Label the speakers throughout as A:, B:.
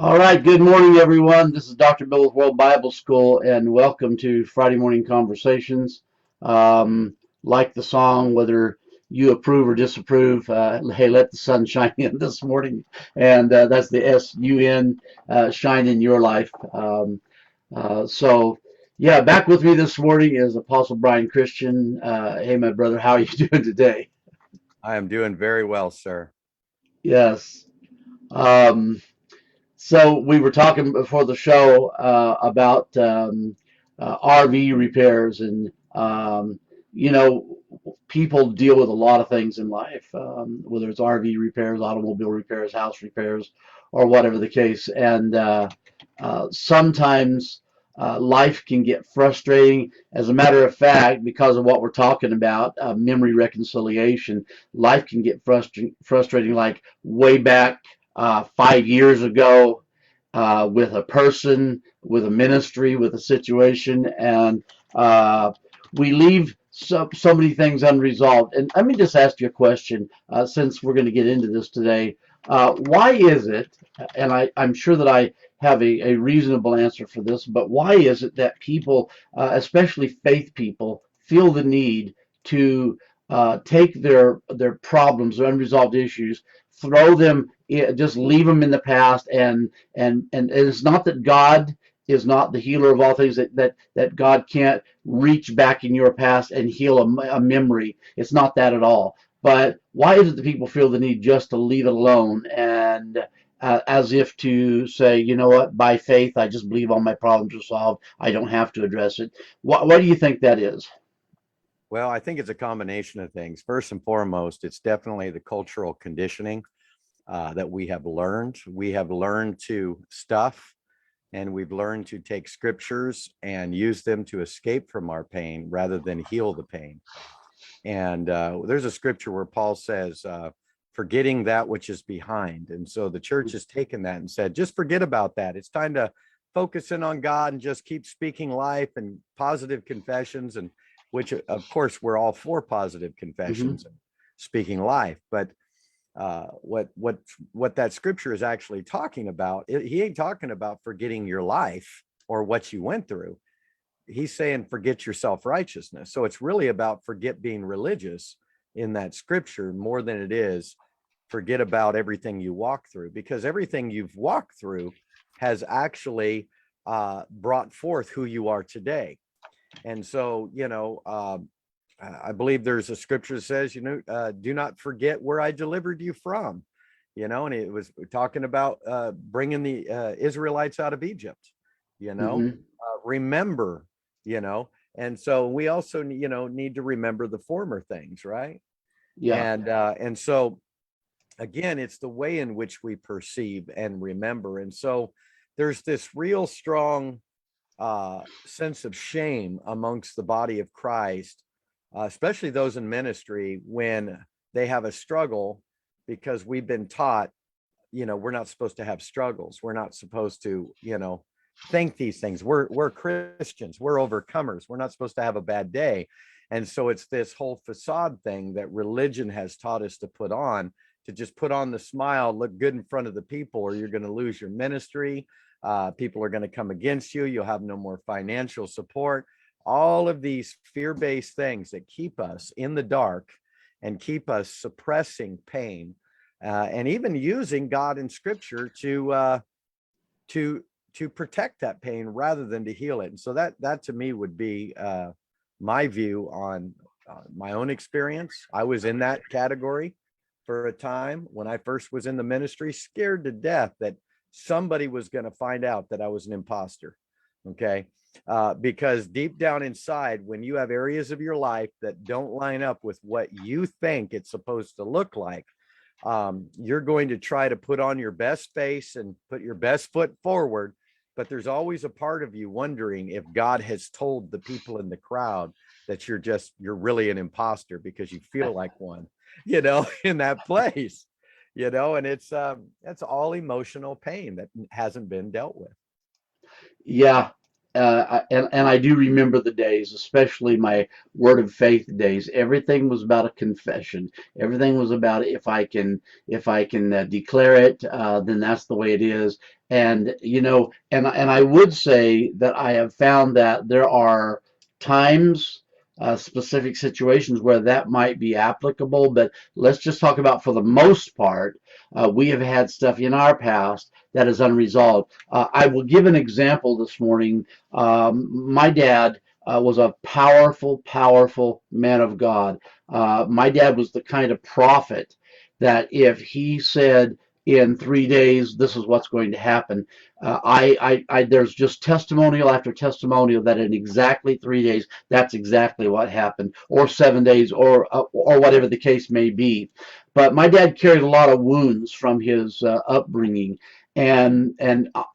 A: All right, good morning, everyone. This is Dr. Bill with World Bible School, and welcome to Friday Morning Conversations. Like the song, whether you approve or disapprove, hey, let the sun shine in this morning, and that's the S-U-N, shine in your life. Yeah, back with me this morning is Apostle Brian Christian. Hey, my brother, how are you doing today?
B: I am doing very well, sir.
A: Yes. Um, So we were talking before the show about RV repairs, and you know, people deal with a lot of things in life, whether it's RV repairs, automobile repairs, house repairs, or whatever the case. And sometimes life can get frustrating. As a matter of fact, because of what we're talking about, memory reconciliation, life can get frustrating. Like way back 5 years ago, with a person, with a ministry, with a situation, and we leave so many things unresolved. And let me just ask you a question, since we're going to get into this today. Why is it, and I'm sure that I have a reasonable answer for this, but why is it that people, especially faith people, feel the need to take their problems, their unresolved issues, throw them, just leave them in the past, and it's not that God is not the healer of all things, that God can't reach back in your past and heal a memory. It's not that at all. But why is it that people feel the need just to leave it alone, and as if to say, you know what, by faith, I just believe all my problems are solved. I don't have to address it. What do you think that is?
B: Well, I think it's a combination of things. First and foremost, it's definitely the cultural conditioning that we have learned. We have learned to stuff, and we've learned to take scriptures and use them to escape from our pain rather than heal the pain. And there's a scripture where Paul says, forgetting that which is behind. And so the church has taken that and said, just forget about that. It's time to focus in on God and just keep speaking life and positive confessions, and which of course we're all for positive
A: Mm-hmm.
B: confessions and speaking life. But what that scripture is actually talking about, he ain't talking about forgetting your life or what you went through. He's saying forget your self-righteousness. So it's really about forget being religious in that scripture more than it is forget about everything you walk through, because everything you've walked through has actually brought forth who you are today. And so, I believe there's a scripture that says, do not forget where I delivered you from, and it was talking about bringing the Israelites out of Egypt,
A: Mm-hmm.
B: remember, you know, and so we also, need to remember the former things, right?
A: Yeah.
B: And so again, it's the way in which we perceive and remember. And so there's this real strong sense of shame amongst the body of Christ, especially those in ministry, when they have a struggle, because we've been taught, we're not supposed to have struggles. We're not supposed to, think these things. We're Christians. We're overcomers. We're not supposed to have a bad day. And so it's this whole facade thing that religion has taught us to put on, to just put on the smile, look good in front of the people, or you're going to lose your ministry. People are going to come against you. You'll have no more financial support. All of these fear-based things that keep us in the dark and keep us suppressing pain, and even using God in Scripture to protect that pain rather than to heal it. And so that to me would be my view on my own experience. I was in that category for a time when I first was in the ministry, scared to death that somebody was going to find out that I was an imposter. Okay. Because deep down inside, when you have areas of your life that don't line up with what you think it's supposed to look like, you're going to try to put on your best face and put your best foot forward. But there's always a part of you wondering if God has told the people in the crowd that you're really an imposter because you feel like one, in that place, and that's all emotional pain that hasn't been dealt with.
A: Yeah. And I do remember the days, especially my word of faith days. Everything was about a confession. Everything was about if I can declare it, then that's the way it is. And and I would say that I have found that there are times, specific situations where that might be applicable. But let's just talk about, for the most part, we have had stuff in our past that is unresolved. I will give an example this morning. My dad was a powerful, powerful man of God. My dad was the kind of prophet that if he said in 3 days, this is what's going to happen. There's just testimonial after testimonial that in exactly 3 days, that's exactly what happened, or 7 days, or whatever the case may be. But my dad carried a lot of wounds from his upbringing, and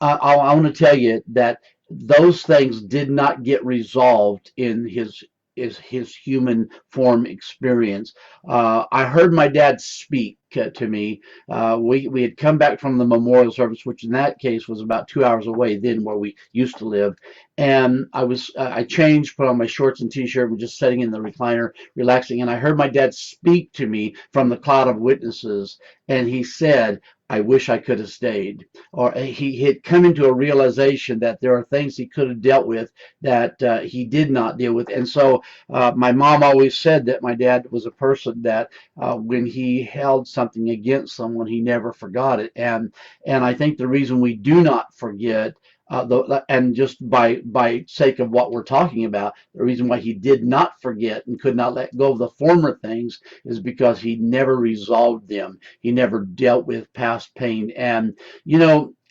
A: I want to tell you that those things did not get resolved in his human form experience. I heard my dad speak to me. We had come back from the memorial service, which in that case was about 2 hours away then, where we used to live. And I changed, put on my shorts and t-shirt, and just sitting in the recliner, relaxing. And I heard my dad speak to me from the cloud of witnesses, and he said, "I wish I could have stayed." Or he had come into a realization that there are things he could have dealt with that he did not deal with. And so my mom always said that my dad was a person that when he held something against someone, he never forgot it. And I think the reason we do not forget, and just by sake of what we're talking about, the reason why he did not forget and could not let go of the former things is because he never resolved them. He never dealt with past pain. And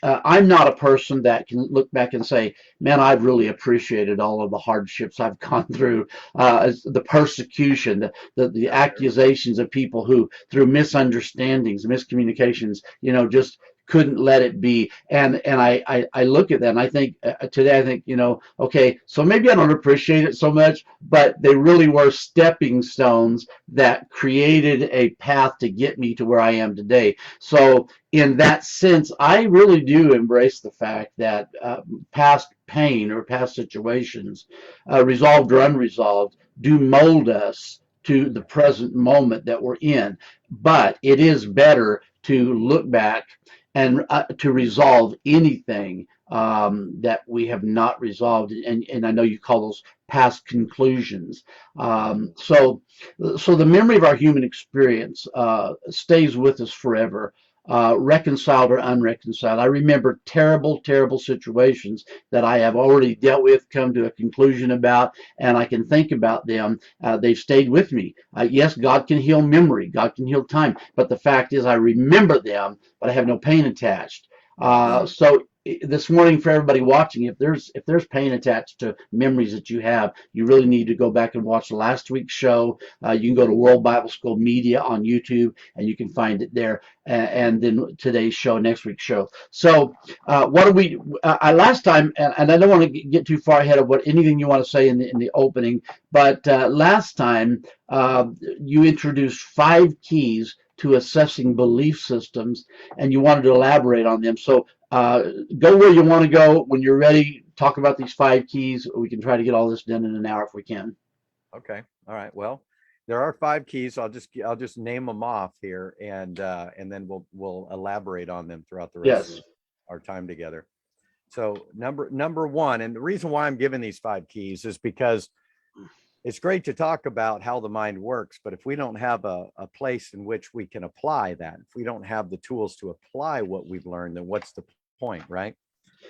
A: I'm not a person that can look back and say, man, I've really appreciated all of the hardships I've gone through, the persecution, the accusations of people who, through misunderstandings, miscommunications, just couldn't let it be. And I look at that and I think today, I think, okay, so maybe I don't appreciate it so much, but they really were stepping stones that created a path to get me to where I am today. So in that sense, I really do embrace the fact that past pain or past situations, resolved or unresolved, do mold us to the present moment that we're in. But it is better to look back and to resolve anything that we have not resolved. And I know you call those past conclusions. So the memory of our human experience stays with us forever. Reconciled or unreconciled. I remember terrible, terrible situations that I have already dealt with, come to a conclusion about, and I can think about them. They've stayed with me. Yes, God can heal memory, God can heal time, but the fact is I remember them, but I have no pain attached. So this morning, for everybody watching, if there's pain attached to memories that you have, you really need to go back and watch last week's show. You can go to World Bible School Media on YouTube, and you can find it there. And then today's show, next week's show. So what do we? Last time, and I don't want to get too far ahead of what anything you want to say in the opening, but last time you introduced 5 keys to assessing belief systems, and you wanted to elaborate on them. So go where you want to go. When you're ready, talk about these 5 keys. We can try to get all this done in an hour if we can.
B: Okay. All right. Well, there are 5 keys. I'll just name them off here, and then we'll elaborate on them throughout the rest of our time together. So number 1, and the reason why I'm giving these 5 keys is because it's great to talk about how the mind works, but if we don't have a place in which we can apply that, if we don't have the tools to apply what we've learned, then what's the point, right?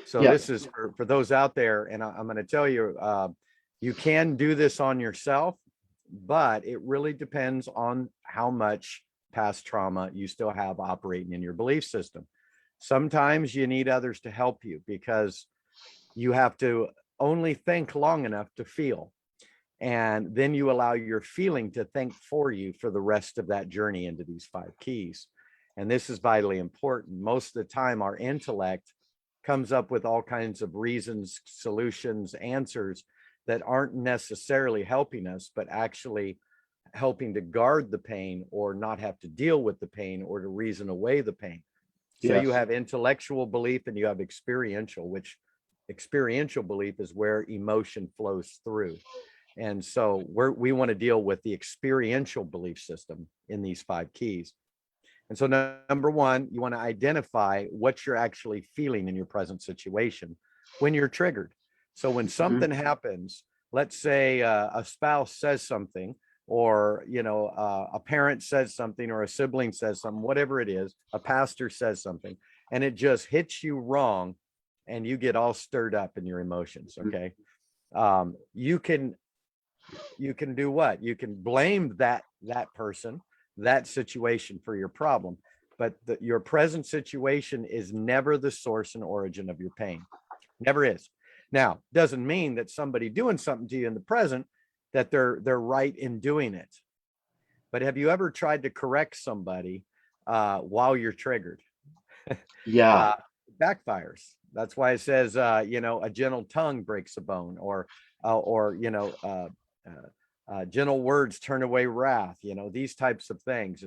B: So
A: Yeah.
B: this is for those out there, and I'm going to tell you, you can do this on yourself, but it really depends on how much past trauma you still have operating in your belief system. Sometimes you need others to help you because you have to only think long enough to feel. And then you allow your feeling to think for you for the rest of that journey into these 5 keys. And this is vitally important. Most of the time, our intellect comes up with all kinds of reasons, solutions, answers that aren't necessarily helping us, but actually helping to guard the pain or not have to deal with the pain or to reason away the pain. So you
A: Yes.
B: have intellectual belief and you have experiential, which experiential belief is where emotion flows through. And so we want to deal with the experiential belief system in these 5 keys. And so number one, you want to identify what you're actually feeling in your present situation when you're triggered. So when something happens, let's say a spouse says something, or a parent says something, or a sibling says something, whatever it is, a pastor says something, and it just hits you wrong, and you get all stirred up in your emotions. Okay, you can do what? You can blame that person, that situation for your problem, but your present situation is never the source and origin of your pain. Never is. Now, doesn't mean that somebody doing something to you in the present that they're right in doing it. But have you ever tried to correct somebody while you're triggered?
A: Yeah.
B: Backfires. That's why it says, a gentle tongue breaks a bone, or gentle words turn away wrath. These types of things,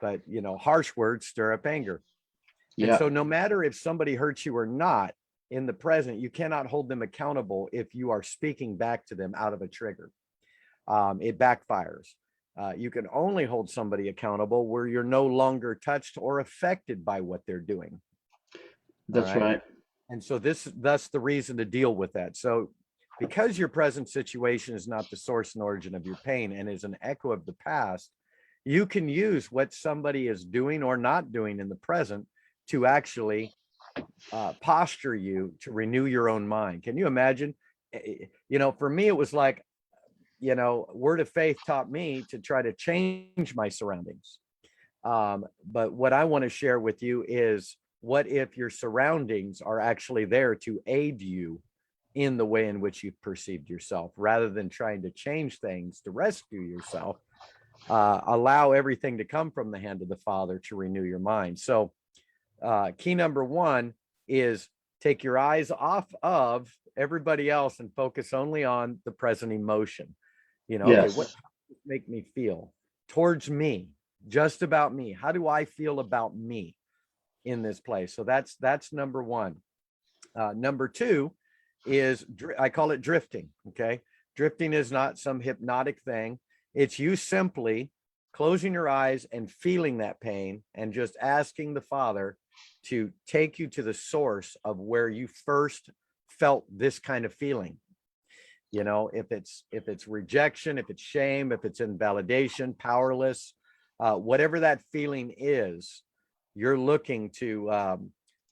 B: but harsh words stir up anger. And
A: Yeah.
B: so, no matter if somebody hurts you or not in the present, you cannot hold them accountable if you are speaking back to them out of a trigger. It backfires. You can only hold somebody accountable where you're no longer touched or affected by what they're doing. All
A: That's
B: right.
A: right.
B: And so that's the reason to deal with that. So because your present situation is not the source and origin of your pain and is an echo of the past, you can use what somebody is doing or not doing in the present to actually posture you to renew your own mind. Can you imagine? For me, it was like, word of faith taught me to try to change my surroundings. But what I want to share with you is, what if your surroundings are actually there to aid you in the way in which you've perceived yourself, rather than trying to change things to rescue yourself? Allow everything to come from the hand of the Father to renew your mind. So key number one is take your eyes off of everybody else and focus only on the present emotion. Okay, what
A: Yes.
B: make me feel towards me, just about me? How do I feel about me in this place? So that's number one. Number two is, I call it drifting. Okay, drifting is not some hypnotic thing. It's you simply closing your eyes and feeling that pain and just asking the Father to take you to the source of where you first felt this kind of feeling. If it's rejection, if it's shame, if it's invalidation, powerless, whatever that feeling is, you're looking to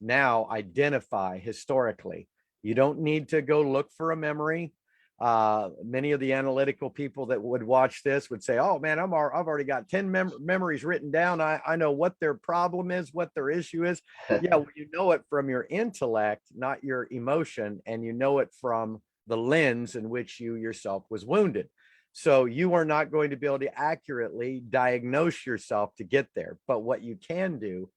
B: now identify historically. You don't need to go look for a memory. Many of the analytical people that would watch this would say, "Oh man, I've already got 10 memories written down. I know what their problem is, what their issue is." Yeah, well, you know it from your intellect, not your emotion, and you know it from the lens in which you yourself was wounded. So you are not going to be able to accurately diagnose yourself to get there. But what you can do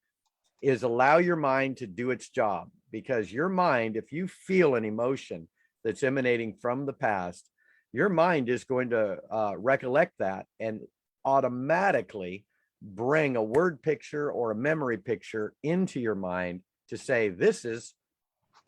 B: is allow your mind to do its job, because your mind, if you feel an emotion that's emanating from the past, your mind is going to recollect that and automatically bring a word picture or a memory picture into your mind to say, this is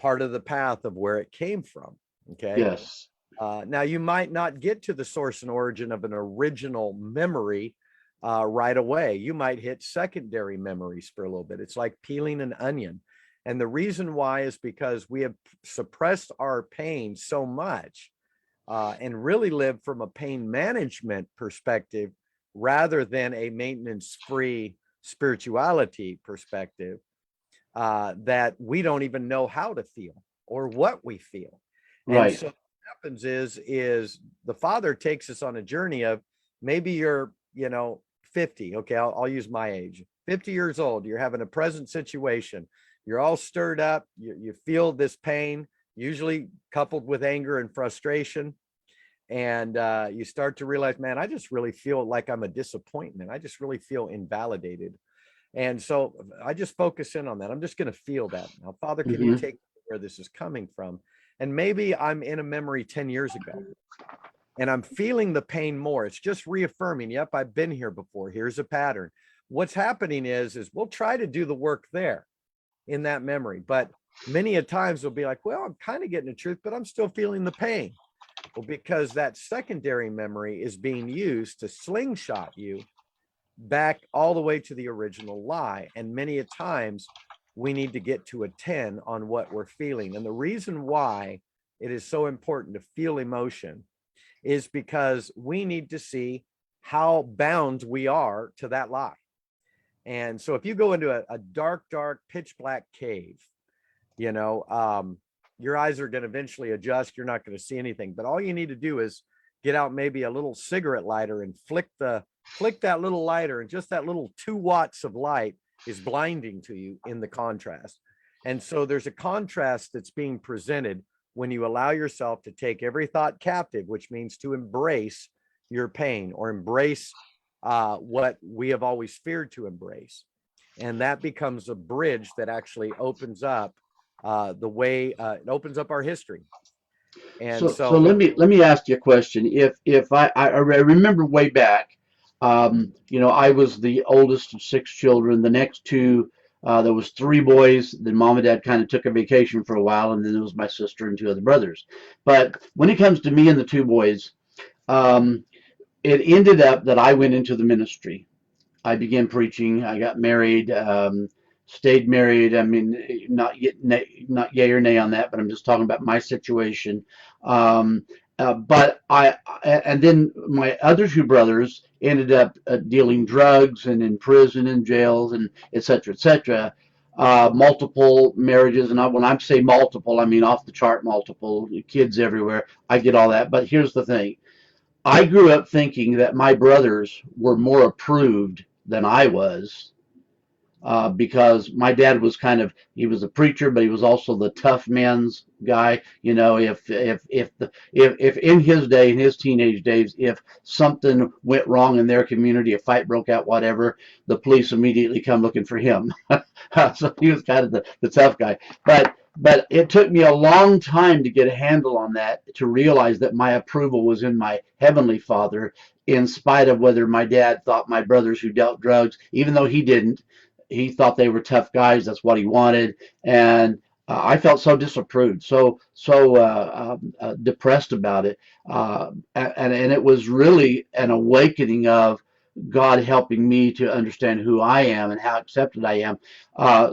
B: part of the path of where it came from. Okay.
A: Yes.
B: Now, you might not get to the source and origin of an original memory right away. You might hit secondary memories for a little bit. It's like peeling an onion. And the reason why is because we have suppressed our pain so much and really live from a pain management perspective rather than a maintenance-free spirituality perspective, that we don't even know how to feel or what we feel. And
A: Right.
B: so what happens is the Father takes us on a journey of, maybe you're, 50. Okay, I'll use my age. 50 years old, you're having a present situation. You're all stirred up. You feel this pain, usually coupled with anger and frustration. And you start to realize, man, I just really feel like I'm a disappointment. I just really feel invalidated. And so I just focus in on that. I'm just going to feel that. Now, Father, can you
A: Hmm.
B: take where this is coming from? And maybe I'm in a memory 10 years ago and I'm feeling the pain more. It's just reaffirming, yep, I've been here before. Here's a pattern. What's happening is we'll try to do the work there in that memory. But many a times we'll be like, well, I'm kind of getting the truth, but I'm still feeling the pain. Well, because that secondary memory is being used to slingshot you back all the way to the original lie. And many a times we need to get to a 10 on what we're feeling. And the reason why it is so important to feel emotion is because we need to see how bound we are to that lie. And so if you go into a dark, dark, pitch black cave, you know, your eyes are going to eventually adjust. You're not going to see anything, but all you need to do is get out maybe a little cigarette lighter and flick that little lighter, and just that little 2 watts of light is blinding to you in the contrast. And so there's a contrast that's being presented when you allow yourself to take every thought captive, which means to embrace your pain or embrace what we have always feared to embrace. And that becomes a bridge that actually opens up the way, it opens up our history. And
A: So
B: so,
A: let me ask you a question. If I remember way back, I was the oldest of 6 children. The next two, there was 3 boys. Then mom and dad kind of took a vacation for a while, and then there was my sister and 2 other brothers. But when it comes to me and the 2 boys, um, it ended up that I went into the ministry. I began preaching. I got married, stayed married. I mean, not yay or nay on that, but I'm just talking about my situation. Um, but and then my other 2 brothers ended up dealing drugs and in prison and jails and et cetera, et cetera. Multiple marriages, and when I say multiple, I mean off the chart multiple, kids everywhere. I get all that, but here's the thing: I grew up thinking that my brothers were more approved than I was, because my dad was he was a preacher, but he was also the tough man's guy. If in his day, in his teenage days, if something went wrong in their community, a fight broke out, whatever, the police immediately come looking for him. So he was kind of the tough guy. But it took me a long time to get a handle on that, to realize that my approval was in my heavenly Father, in spite of whether my dad thought my brothers who dealt drugs, even though he didn't, he thought they were tough guys. That's what he wanted, and I felt so disapproved, so depressed about it, and it was really an awakening of God helping me to understand who I am and how accepted I am.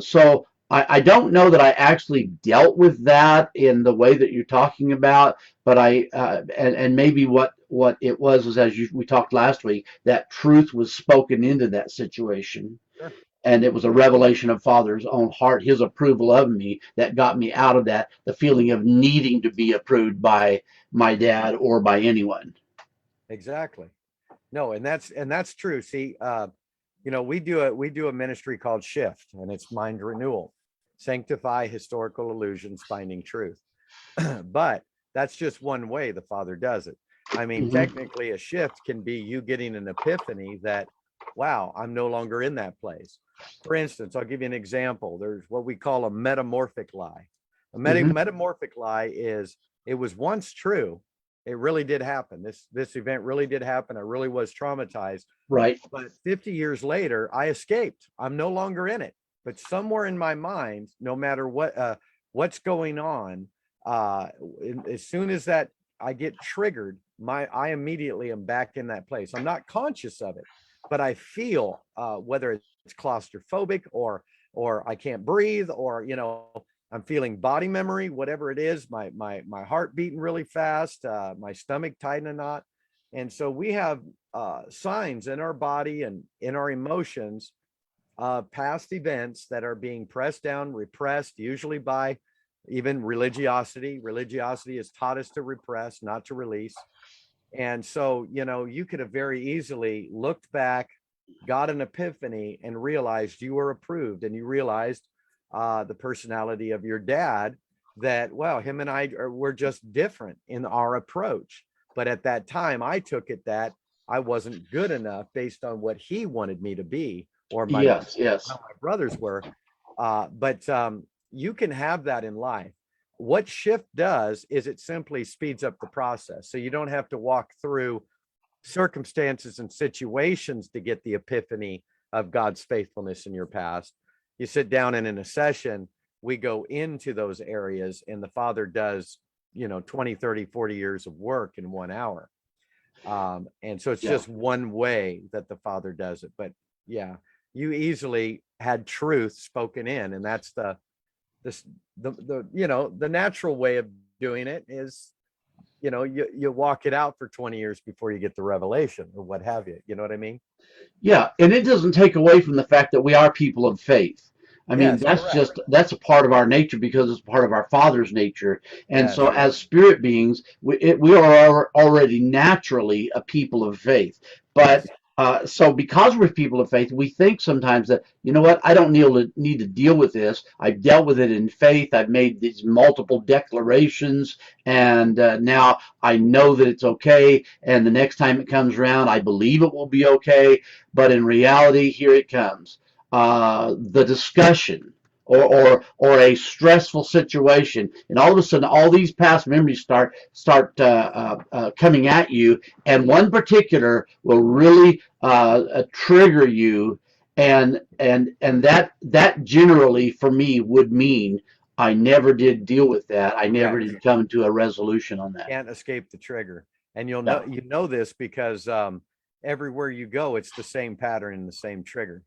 A: So I don't know that I actually dealt with that in the way that you're talking about, but and maybe what it was as we talked last week, that truth was spoken into that situation,
B: sure.
A: and it was a revelation of Father's own heart, his approval of me, that got me out of that, the feeling of needing to be approved by my dad or by anyone.
B: Exactly. No, and that's true. See, we do a ministry called Shift, and it's mind renewal, sanctify historical illusions, finding truth. But that's just one way the Father does it. I mean,
A: Hmm.
B: technically, a shift can be you getting an epiphany that, wow, I'm no longer in that place. For instance, I'll give you an example. There's what we call a metamorphic lie. A
A: Hmm.
B: metamorphic lie is, it was once true. It really did happen. This event really did happen. I really was traumatized.
A: Right.
B: But 50 years later, I escaped. I'm no longer in it. But somewhere in my mind, no matter what's going on, uh, as soon as that I get triggered, I immediately am back in that place. I'm not conscious of it, but I feel whether it's claustrophobic or I can't breathe, or I'm feeling body memory, whatever it is, my heart beating really fast, my stomach tight in a knot. And so we have signs in our body and in our emotions of past events that are being pressed down, repressed, usually by even religiosity. Religiosity has taught us to repress, not to release. And so, you could have very easily looked back, got an epiphany, and realized you were approved, and you realized the personality of your dad, that, well, him and were just different in our approach. But at that time, I took it that I wasn't good enough based on what he wanted me to be, or
A: Yes, yes.
B: how my brothers were. But you can have that in life. What shift does is it simply speeds up the process. So you don't have to walk through circumstances and situations to get the epiphany of God's faithfulness in your past. You sit down and in a session, we go into those areas, and the Father does, 20, 30, 40 years of work in 1 hour. And so it's just one way that the Father does it. But yeah, you easily had truth spoken in, and that's the natural way of doing it is, you walk it out for 20 years before you get the revelation or what have you. You know what I mean?
A: Yeah, and it doesn't take away from the fact that we are people of faith. I mean,
B: Yes,
A: that's
B: correct.
A: that's a part of our nature because it's part of our Father's nature. And so,
B: Yes,
A: as spirit beings, we are already naturally a people of faith. But
B: yes,
A: so, because we're people of faith, we think sometimes that, you know what, I don't need to deal with this. I've dealt with it in faith. I've made these multiple declarations, and now I know that it's okay. And the next time it comes around, I believe it will be okay. But in reality, here it comes. The discussion or a stressful situation, and all of a sudden, all these past memories start coming at you, and one particular will really trigger you, and that generally for me would mean I never did deal with that. I never
B: yes.
A: did come to a resolution on that.
B: Can't escape the trigger. And
A: Yeah,
B: you know this because everywhere you go, it's the same pattern and the same trigger,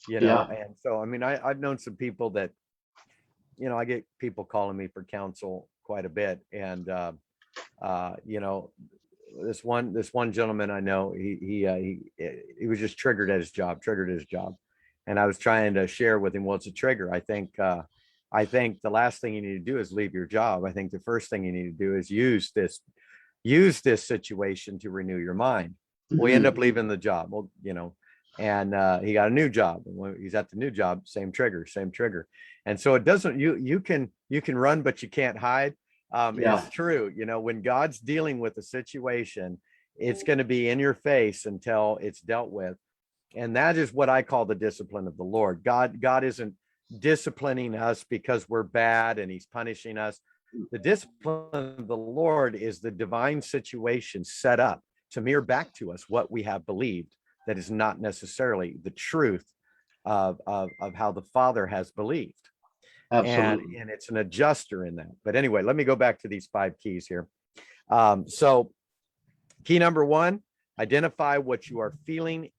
A: yeah,
B: And so, I mean, I've known some people that, I get people calling me for counsel quite a bit. And, you know, this one gentleman I know, he was just triggered at his job. And I was trying to share with him what's a trigger. I think the last thing you need to do is leave your job. I think the first thing you need to do is use this situation to renew your mind. We end
A: mhm,
B: up leaving the job. Well, and he got a new job. And when he's at the new job, same trigger, same trigger. And so it doesn't, you can run, but you can't hide.
A: yeah,
B: Is true. When God's dealing with a situation, it's going to be in your face until it's dealt with. And that is what I call the discipline of the Lord. God isn't disciplining us because we're bad and he's punishing us. The discipline of the Lord is the divine situation set up to mirror back to us what we have believed that is not necessarily the truth of how the Father has believed. And,
A: absolutely.
B: and it's an adjuster in that. But anyway, let me go back to these 5 keys here. So key number 1, identify what you are feeling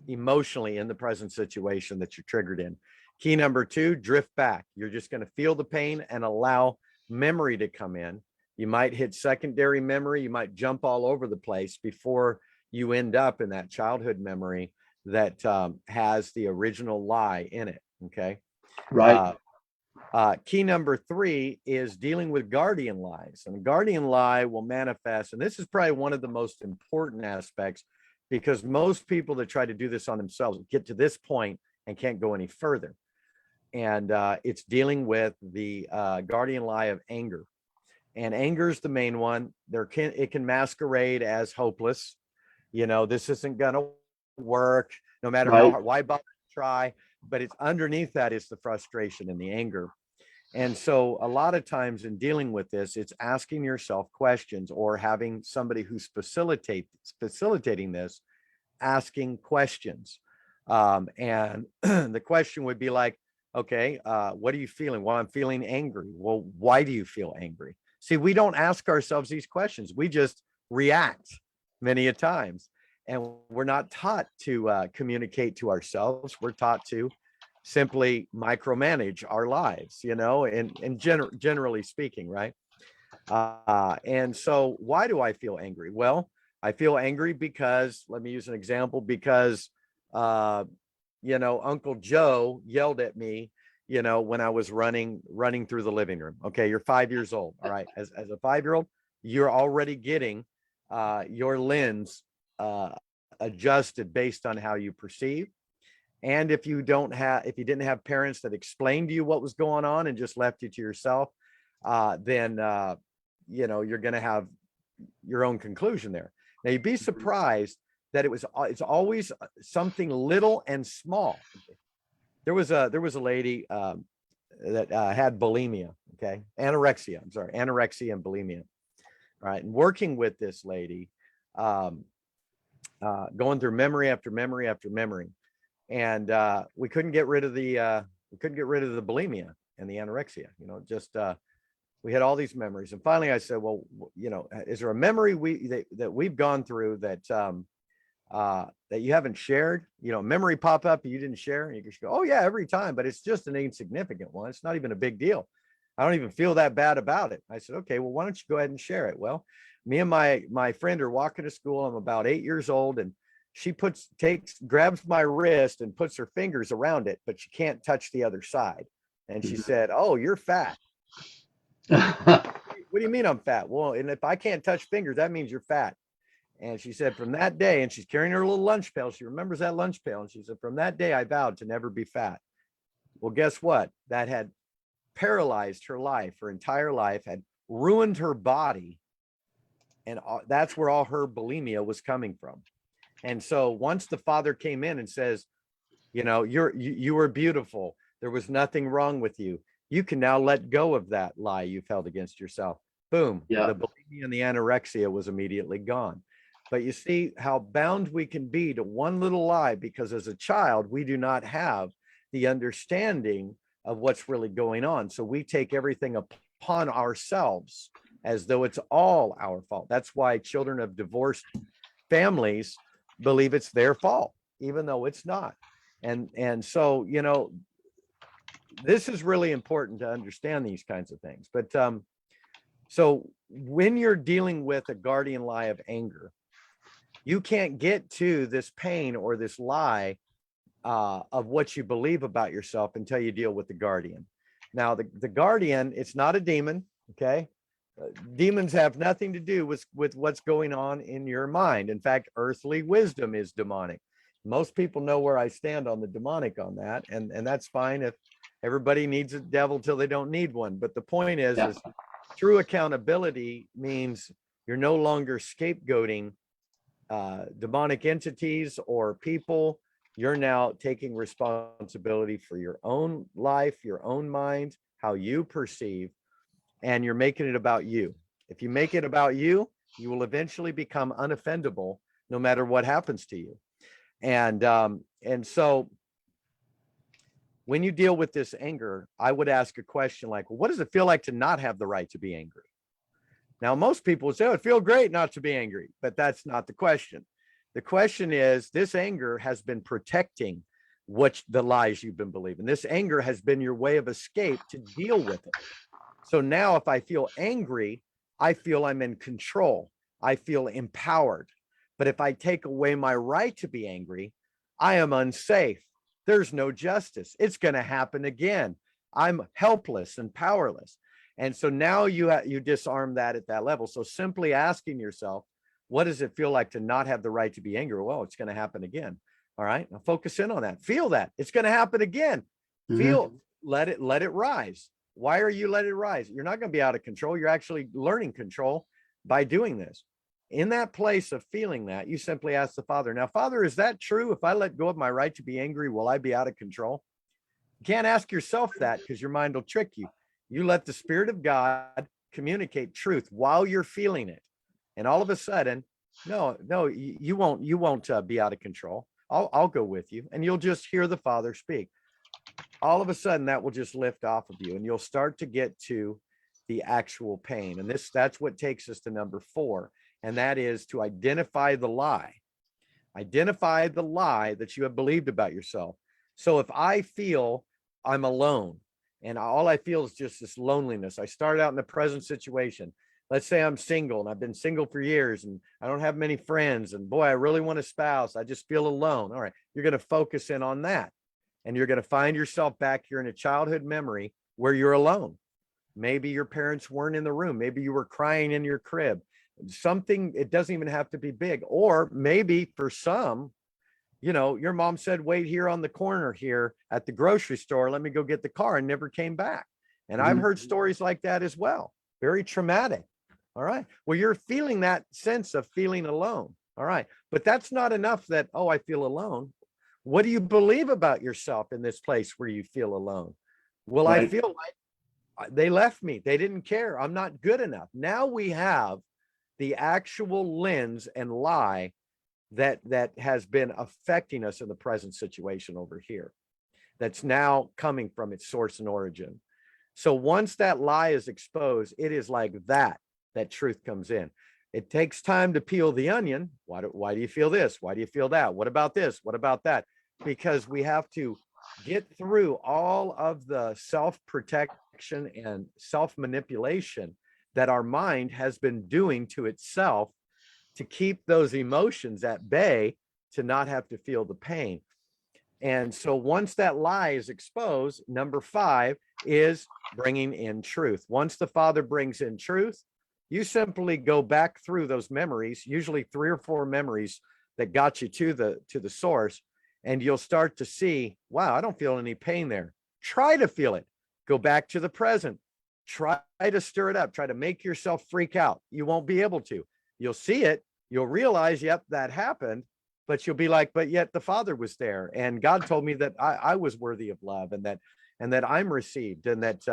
B: emotionally in the present situation that you're triggered in. Key number 2, drift back. You're just going to feel the pain and allow memory to come in. You might hit secondary memory. You might jump all over the place before you end up in that childhood memory that has the original lie in it. Okay.
A: Right.
B: Uh, Key number 3 is dealing with guardian lies. And a guardian lie will manifest, and this is probably one of the most important aspects, because most people that try to do this on themselves get to this point and can't go any further. And it's dealing with the guardian lie of anger. And anger is the main one. It can masquerade as hopeless. This isn't going to work, no matter how
A: Right.
B: hard. Why bother to try? But it's underneath that is the frustration and the anger. And so a lot of times in dealing with this, it's asking yourself questions or having somebody who's facilitating this, asking questions. And the question would be like, okay, what are you feeling? Well, I'm feeling angry. Well, why do you feel angry? See, we don't ask ourselves these questions. We just react many a times. And we're not taught to communicate to ourselves. We're taught to simply micromanage our lives, and generally speaking, right? And so why do I feel angry? Well, I feel angry because, let me use an example, because, uh, Uncle Joe yelled at me, when I was running through the living room. Okay. You're 5 years old. All right. As a 5-year-old, you're already getting, your lens, adjusted based on how you perceive. And if you didn't have parents that explained to you what was going on and just left you to yourself, then, you're going to have your own conclusion there. Now, you'd be surprised that it's always something little and small. There was a lady, that had bulimia, okay, anorexia. I'm sorry, anorexia and bulimia. All right, and working with this lady, um, going through memory after memory after memory, and we couldn't get rid of the bulimia and the anorexia. Just we had all these memories, and finally I said, well, is there a memory that we've gone through that that you haven't shared? Memory pop up you didn't share, and you just go, oh yeah, every time, but it's just an insignificant one. It's not even a big deal. I don't even feel that bad about it. I said, okay, well, why don't you go ahead and share it? Well, me and my friend are walking to school. I'm about 8 years old, and she grabs my wrist and puts her fingers around it, but she can't touch the other side. And she said, oh, you're fat. What do you mean I'm fat? Well, and if I can't touch fingers, that means you're fat. And she said, from that day, and she's carrying her little lunch pail. She remembers that lunch pail. And she said, from that day, I vowed to never be fat. Well, guess what? That had paralyzed her life, her entire life, had ruined her body. And that's where all her bulimia was coming from. And so once the Father came in and says, you were beautiful, there was nothing wrong with you, you can now let go of that lie you've held against yourself. Boom.
A: Yeah.
B: The bulimia and the anorexia was immediately gone. But you see how bound we can be to one little lie, because as a child, we do not have the understanding of what's really going on. So we take everything upon ourselves as though it's all our fault. That's why children of divorced families believe it's their fault, even though it's not. And so, this is really important to understand these kinds of things. But so when you're dealing with a guardian lie of anger, you can't get to this pain or this lie of what you believe about yourself until you deal with the guardian. Now, the guardian, it's not a demon, okay? Demons have nothing to do with what's going on in your mind. In fact, earthly wisdom is demonic. Most people know where I stand on the demonic on that, and that's fine if everybody needs a devil till they don't need one. But the point is true accountability means you're no longer scapegoating demonic entities or people. You're now taking responsibility for your own life, your own mind, how you perceive, and you're making it about you. If you make it about you, you will eventually become unoffendable no matter what happens to you. And so when you deal with this anger, I would ask a question like, well, what does it feel like to not have the right to be angry? Now, most people would say, oh, it feels great not to be angry, but that's not the question. The question is, this anger has been protecting the lies you've been believing. This anger has been your way of escape to deal with it. So now if I feel angry, I feel I'm in control. I feel empowered. But if I take away my right to be angry, I am unsafe. There's no justice. It's going to happen again. I'm helpless and powerless. And so now you disarm that at that level. So simply asking yourself, what does it feel like to not have the right to be angry? Well, it's going to happen again. All right. Now focus in on that. Feel that it's going to happen again. Feel, let it rise. Why are you letting it rise? You're not going to be out of control. You're actually learning control by doing this. In that place of feeling that, you simply ask the Father, now, Father, is that true? If I let go of my right to be angry, will I be out of control? You can't ask yourself that because your mind will trick you. You let the Spirit of God communicate truth while you're feeling it. And all of a sudden, no, you won't be out of control. I'll go with you, and you'll just hear the Father speak. All of a sudden that will just lift off of you, and you'll start to get to the actual pain. And that's what takes us to number 4. And that is to identify the lie. Identify the lie that you have believed about yourself. So if I feel I'm alone and all I feel is just this loneliness, I started out in the present situation. Let's say I'm single and I've been single for years and I don't have many friends. And boy, I really want a spouse. I just feel alone. All right. You're going to focus in on that. And you're going to find yourself back here in a childhood memory where you're alone. Maybe your parents weren't in the room. Maybe you were crying in your crib. Something, it doesn't even have to be big. Or maybe for some, your mom said, wait here on the corner here at the grocery store. Let me go get the car, and never came back. And I've heard stories like that as well. Very traumatic. All right. Well, you're feeling that sense of feeling alone. All right. But that's not enough that, oh, I feel alone. What do you believe about yourself in this place where you feel alone? Well, I
A: Right.
B: feel like they left me. They didn't care. I'm not good enough. Now we have the actual lens and lie that has been affecting us in the present situation over here. That's now coming from its source and origin. So once that lie is exposed, it is like that truth comes in. It takes time to peel the onion. Why do you feel this? Why do you feel that? What about this? What about that? Because we have to get through all of the self-protection and self-manipulation that our mind has been doing to itself to keep those emotions at bay, to not have to feel the pain. And so once that lie is exposed, number 5 is bringing in truth. Once the Father brings in truth, you simply go back through those memories, usually 3 or 4 memories that got you to the source, and you'll start to see, wow, I don't feel any pain there. Try to feel it. Go back to the present. Try to stir it up. Try to make yourself freak out. You won't be able to. You'll see it. You'll realize, yep, that happened. But you'll be like, but yet the Father was there, and God told me that I was worthy of love, and that I'm received, and that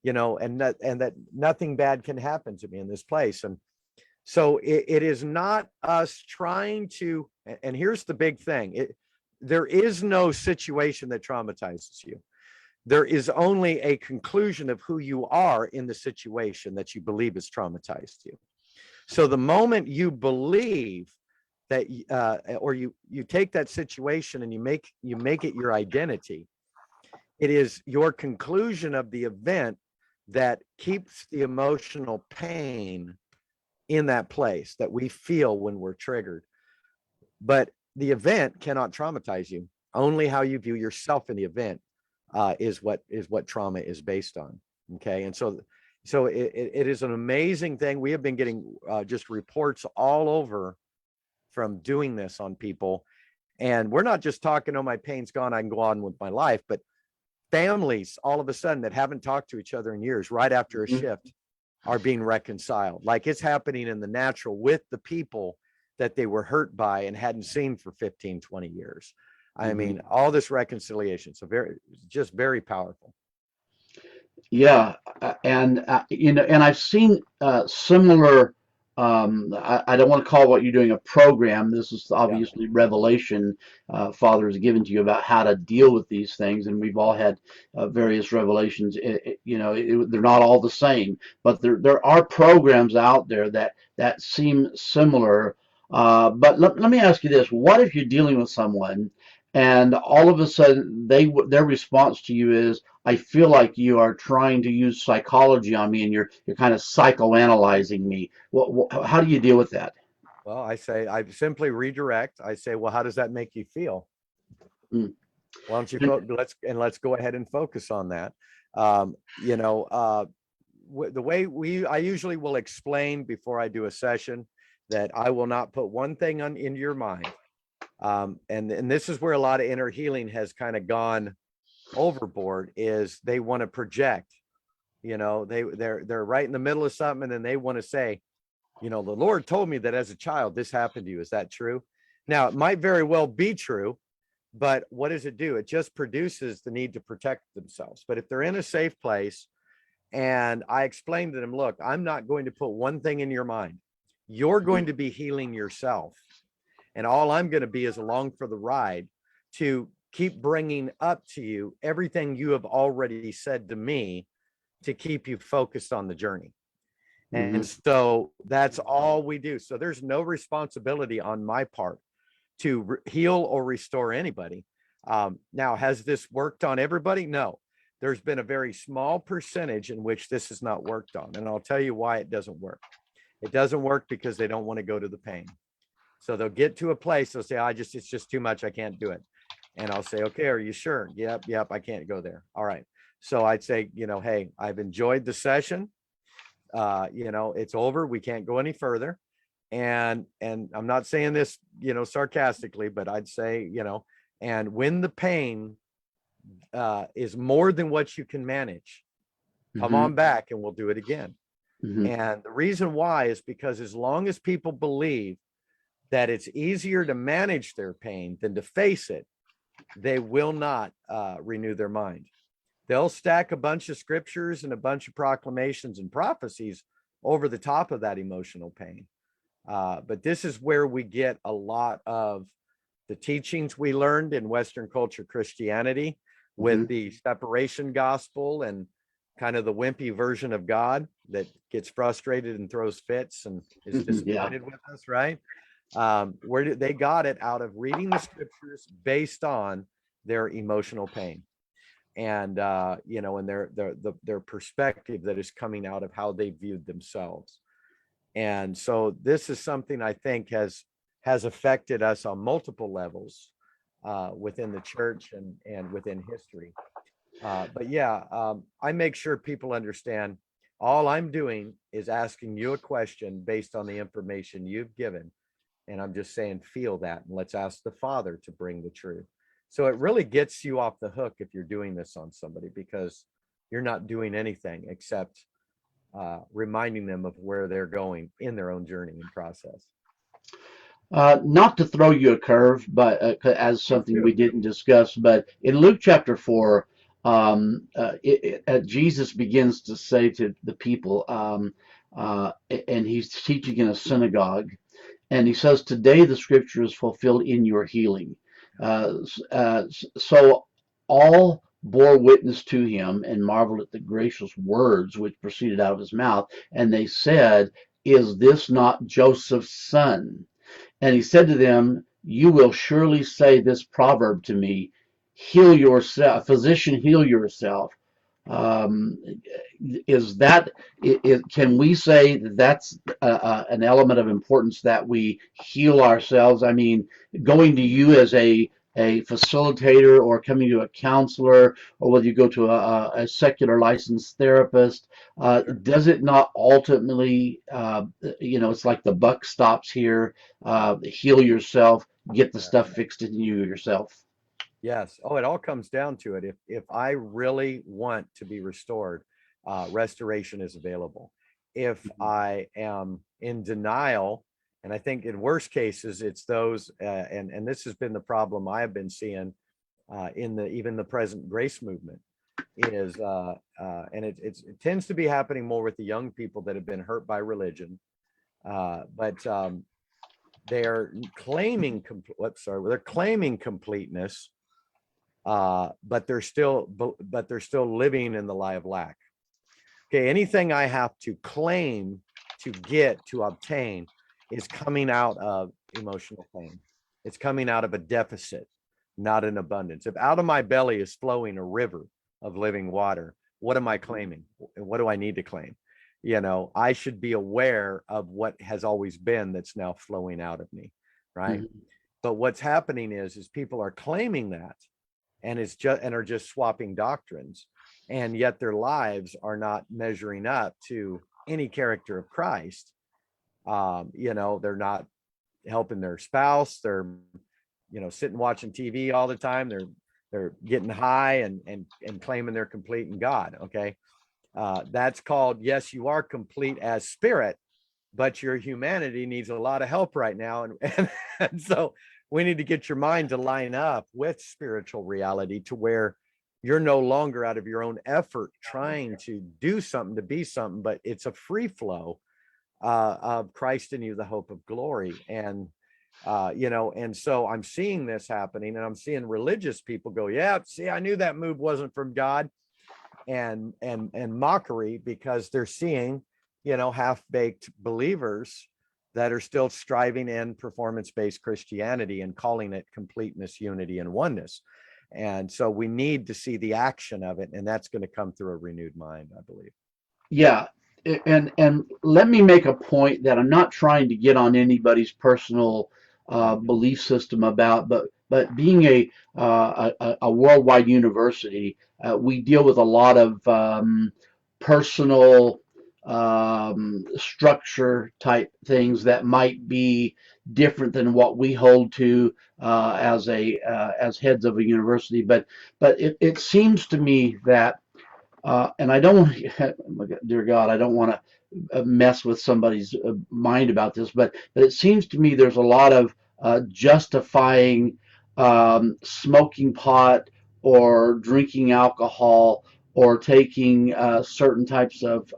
B: and that nothing bad can happen to me in this place. And so it is not us trying to. And here's the big thing: there is no situation that traumatizes you. There is only a conclusion of who you are in the situation that you believe has traumatized you. So the moment you believe that or you take that situation and you make it your identity, it is your conclusion of the event that keeps the emotional pain in that place that we feel when we're triggered. But the event cannot traumatize you. Only how you view yourself in the event is what trauma is based on. Okay. And so it is an amazing thing. We have been getting just reports all over from doing this on people. And we're not just talking, oh, my pain's gone, I can go on with my life, but families all of a sudden that haven't talked to each other in years, right after a shift, are being reconciled. Like it's happening in the natural with the people that they were hurt by and hadn't seen for 15, 20 years. I mean, all this reconciliation. So just very powerful.
A: Yeah, and and I've seen similar. I don't want to call what you're doing a program. This is
B: Yeah.
A: obviously revelation Father has given to you about how to deal with these things, and we've all had various revelations. They're not all the same, but there are programs out there that seem similar. But let me ask you this: what if you're dealing with someone, and all of a sudden their response to you is, I feel like you are trying to use psychology on me, and you're kind of psychoanalyzing me. How do you deal with that?
B: Well, I simply redirect. I say, well, how does that make you feel?
A: Mm.
B: Why don't you let's go ahead and focus on that. Um, the way I usually will explain before I do a session that I will not put one thing into your mind. And this is where a lot of inner healing has kind of gone overboard, is they want to project. They're right in the middle of something, and then they want to say, the Lord told me that as a child this happened to you. Is that true? Now, it might very well be true, but what does it do? It just produces the need to protect themselves. But if they're in a safe place and I explain to them, look, I'm not going to put one thing in your mind. You're going to be healing yourself. And all I'm going to be is along for the ride to keep bringing up to you everything you have already said to me to keep you focused on the journey. And so that's all we do. So there's no responsibility on my part to heal or restore anybody. Now, has this worked on everybody? No. There's been a very small percentage in which this has not worked on. And I'll tell you why it doesn't work. It doesn't work because they don't want to go to the pain. So they'll get to a place, they'll say, it's just too much. I can't do it. And I'll say, okay, are you sure? Yep, I can't go there. All right. So I'd say, hey, I've enjoyed the session. It's over. We can't go any further. And I'm not saying this, sarcastically, but I'd say, and when the pain is more than what you can manage, come on back and we'll do it again. And the reason why is because as long as people believe that it's easier to manage their pain than to face it, they will not renew their mind. They'll stack a bunch of scriptures and a bunch of proclamations and prophecies over the top of that emotional pain. But this is where we get a lot of the teachings we learned in Western culture Christianity with the separation gospel and kind of the wimpy version of God that gets frustrated and throws fits and is disappointed with us, right? They got it out of reading the scriptures based on their emotional pain and and their perspective that is coming out of how they viewed themselves. And so this is something I think has affected us on multiple levels within the church and within history. I make sure people understand all I'm doing is asking you a question based on the information you've given. And I'm just saying, feel that, and let's ask the Father to bring the truth. So it really gets you off the hook if you're doing this on somebody, because you're not doing anything except reminding them of where they're going in their own journey and process.
A: Not to throw you a curve, but as something we didn't discuss, but in Luke chapter 4, Jesus begins to say to the people, and he's teaching in a synagogue, and he says, "Today the scripture is fulfilled in your healing." So all bore witness to him and marveled at the gracious words which proceeded out of his mouth. And they said, "Is this not Joseph's son?" And he said to them, "You will surely say this proverb to me, heal yourself, physician, heal yourself." Um, can we say that that's an element of importance, that we heal ourselves? I mean, going to you as a facilitator, or coming to a counselor, or whether you go to a secular licensed therapist, does it not ultimately, it's like the buck stops here, heal yourself, get the stuff fixed in you yourself?
B: Yes. Oh, it all comes down to it. If I really want to be restored, restoration is available. If I am in denial, and I think in worst cases, it's those, and this has been the problem I have been seeing in even the present grace movement is, and it tends to be happening more with the young people that have been hurt by religion, but they're claiming completeness, but they're still living in the lie of lack. Okay, anything I have to claim, to get, to obtain is coming out of emotional pain. It's coming out of a deficit, not an abundance. If out of my belly is flowing a river of living water, what am I claiming? What do I need to claim? I should be aware of what has always been that's now flowing out of me, right? But what's happening is people are claiming that, and are just swapping doctrines, and yet their lives are not measuring up to any character of Christ. They're not helping their spouse. They're sitting watching TV all the time. They're getting high and claiming they're complete in God. Okay, that's called, yes, you are complete as spirit, but your humanity needs a lot of help right now, and so we need to get your mind to line up with spiritual reality, to where you're no longer out of your own effort trying to do something, to be something, but it's a free flow of Christ in you, the hope of glory. And and so I'm seeing this happening, and I'm seeing religious people go, yeah, see, I knew that move wasn't from God, and mockery, because they're seeing half-baked believers that are still striving in performance-based Christianity and calling it completeness, unity, and oneness. And so we need to see the action of it, and that's going to come through a renewed mind, I believe.
A: Yeah, and let me make a point that I'm not trying to get on anybody's personal belief system about, but being a worldwide university, we deal with a lot of personal structure type things that might be different than what we hold to as heads of a university. But it seems to me that and I don't, dear God, I don't want to mess with somebody's mind about this, but it seems to me there's a lot of justifying smoking pot or drinking alcohol or taking certain types of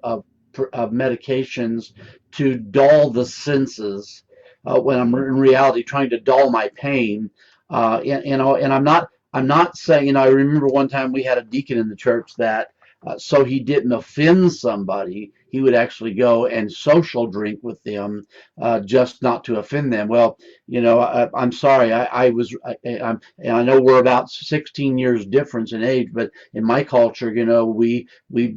A: medications to dull the senses when I'm in reality trying to dull my pain. And I'm not saying, I remember one time we had a deacon in the church that so he didn't offend somebody, he would actually go and social drink with them, just not to offend them. Well, I'm sorry, and I know we're about 16 years difference in age, but in my culture, we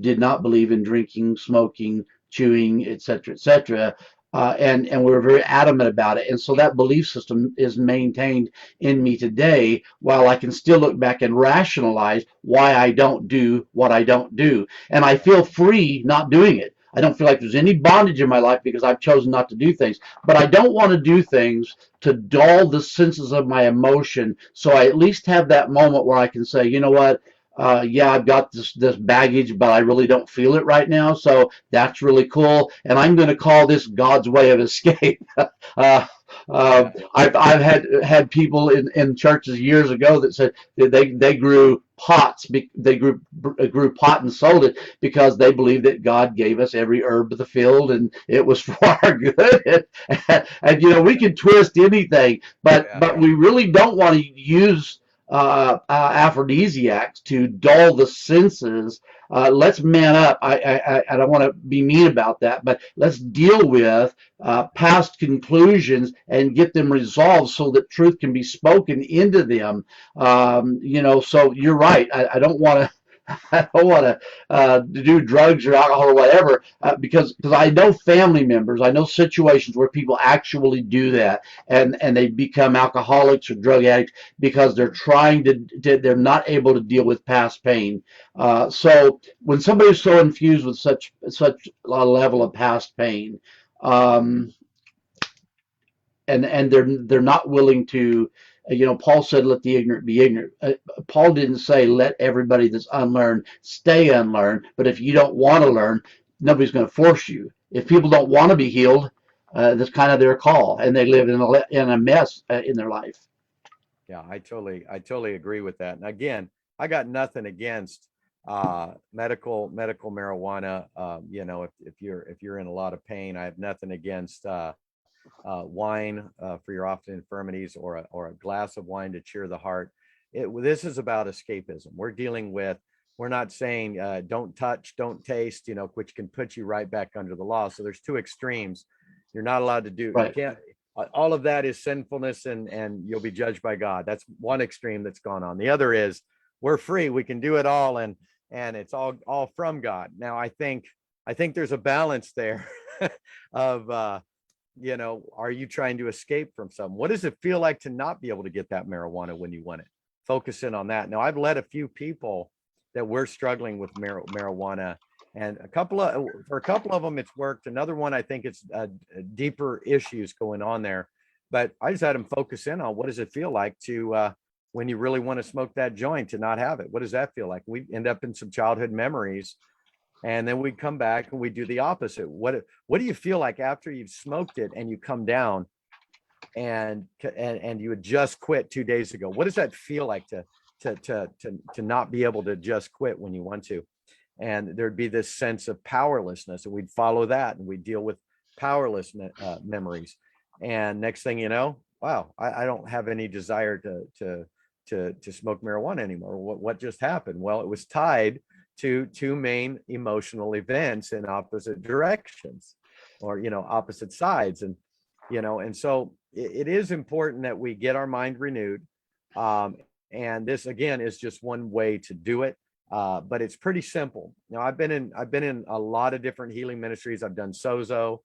A: did not believe in drinking, smoking, chewing, etc., etc. And we were very adamant about it. And so that belief system is maintained in me today, while I can still look back and rationalize why I don't do what I don't do. And I feel free not doing it. I don't feel like there's any bondage in my life because I've chosen not to do things. But I don't want to do things to dull the senses of my emotion. So I at least have that moment where I can say, you know what? Yeah, I've got this baggage, but I really don't feel it right now. So that's really cool, and I'm going to call this God's way of escape. I've had people in churches years ago that said that they grew pots, they grew pot and sold it because they believed that God gave us every herb of the field and it was for our good. And we can twist anything, but we really don't want to use aphrodisiacs to dull the senses. Let's man up. I don't want to be mean about that, but let's deal with past conclusions and get them resolved so that truth can be spoken into them. So you're right. I don't want to. I don't want to do drugs or alcohol or whatever because I know family members, I know situations where people actually do that and they become alcoholics or drug addicts because they're they're not able to deal with past pain. So when somebody's so infused with such a level of past pain, um, and they're not willing to, Paul said let the ignorant be ignorant. Paul didn't say let everybody that's unlearned stay unlearned, but if you don't want to learn, nobody's going to force you. If people don't want to be healed, that's kind of their call, and they live in a mess in their life.
B: Yeah, I totally agree with that. And again, I got nothing against medical marijuana. If you're in a lot of pain, I have nothing against wine for your often infirmities, or a glass of wine to cheer the heart. This is about escapism. We're not saying don't touch, don't taste, which can put you right back under the law. So there's two extremes. You're not allowed to do.
A: Right.
B: You can't. All of that is sinfulness, and you'll be judged by God. That's one extreme that's gone on. The other is we're free. We can do it all, and it's all from God. Now I think there's a balance there of are you trying to escape from something? What does it feel like to not be able to get that marijuana when you want it? Focus in on that. Now, I've led a few people that were struggling with marijuana, and for a couple of them, it's worked. Another one, I think it's deeper issues going on there. But I just had them focus in on what does it feel like to when you really want to smoke that joint to not have it. What does that feel like? We end up in some childhood memories, and then we come back and we do the opposite. What do you feel like after you've smoked it and you come down and you had just quit 2 days ago? What does that feel like to not be able to just quit when you want to? And there'd be this sense of powerlessness, and we'd follow that and we'd deal with powerless memories. And next thing you know, wow, I don't have any desire to smoke marijuana anymore. What just happened? Well, it was tied to two main emotional events in opposite directions, or opposite sides. And so it is important that we get our mind renewed, And this again is just one way to do it. But it's pretty simple. Now I've been in a lot of different healing ministries. I've done Sozo,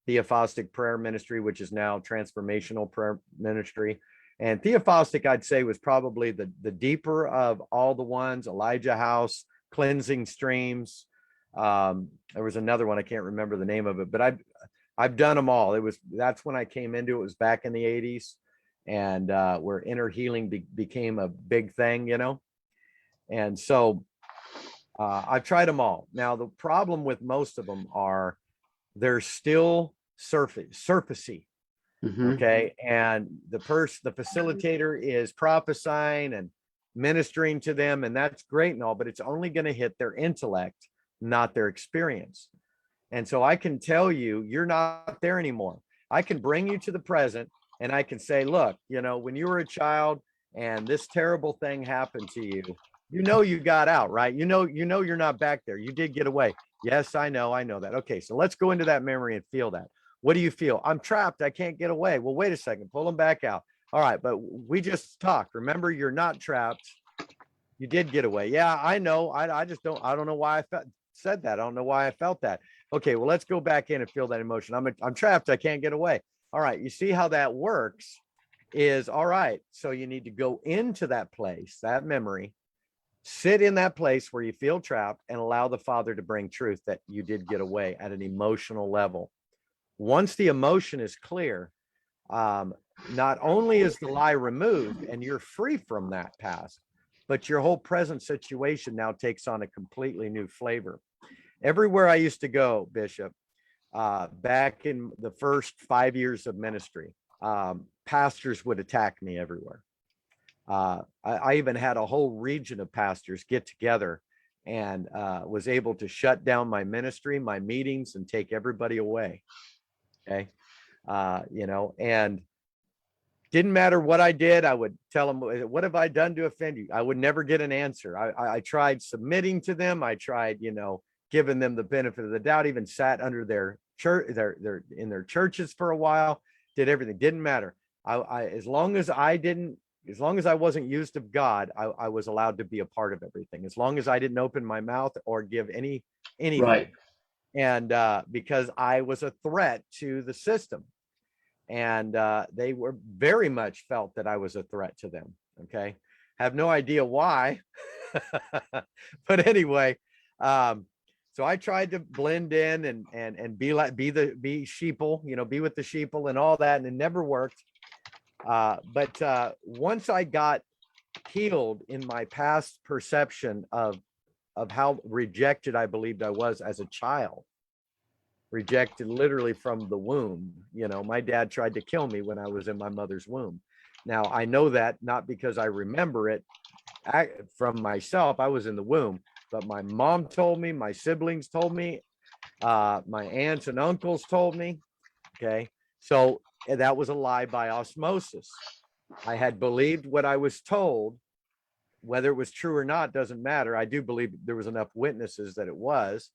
B: Theophostic Prayer Ministry, which is now Transformational Prayer Ministry. And Theophostic, I'd say, was probably the deeper of all the ones. Elijah House, Cleansing Streams. There was another one, I can't remember the name of it, but I've done them all. That's when I came into it. It was back in the 80s, and where inner healing became a big thing, And so I've tried them all. Now the problem with most of them are they're still surfacey. Okay. And the facilitator is prophesying and ministering to them, and that's great and all, but it's only going to hit their intellect, not their experience. And so I can tell you, you're not there anymore. I can bring you to the present, and I can say, look, when you were a child and this terrible thing happened to you, you got out, right? You're not back there. You did get away. Yes, I know that. Okay, so let's go into that memory and feel that. What do you feel? I'm trapped. I can't get away. Well, wait a second. Pull them back out. All right, but we just talked. Remember, you're not trapped. You did get away. Yeah, I know. I don't know why I said that. I don't know why I felt that. Okay, well, let's go back in and feel that emotion. I'm trapped. I can't get away. All right, you see how that works is, all right, so you need to go into that place, that memory, sit in that place where you feel trapped, and allow the Father to bring truth that you did get away at an emotional level. Once the emotion is clear, not only is the lie removed and you're free from that past, but your whole present situation now takes on a completely new flavor. Everywhere I used to go, Bishop, back in the first 5 years of ministry, pastors would attack me everywhere. I even had a whole region of pastors get together and was able to shut down my ministry, my meetings, and take everybody away. Okay. And didn't matter what I did. I would tell them, what have I done to offend you? I would never get an answer. I tried submitting to them. I tried, giving them the benefit of the doubt, even sat under their church, in their churches for a while, did everything. Didn't matter. As long as I wasn't used of God, I was allowed to be a part of everything. As long as I didn't open my mouth or give anything.
A: Right.
B: And because I was a threat to the system, and they were very much felt that I was a threat to them. Okay, have no idea why, but anyway, so I tried to blend in and be sheeple, be with the sheeple and all that, and it never worked. But once I got healed in my past perception of how rejected I believed I was as a child, rejected literally from the womb. My dad tried to kill me when I was in my mother's womb. Now, I know that not because I remember it from myself. I was in the womb, but my mom told me, my siblings told me, my aunts and uncles told me. Okay. So that was a lie by osmosis. I had believed what I was told. Whether it was true or not doesn't matter. I do believe there was enough witnesses that it was.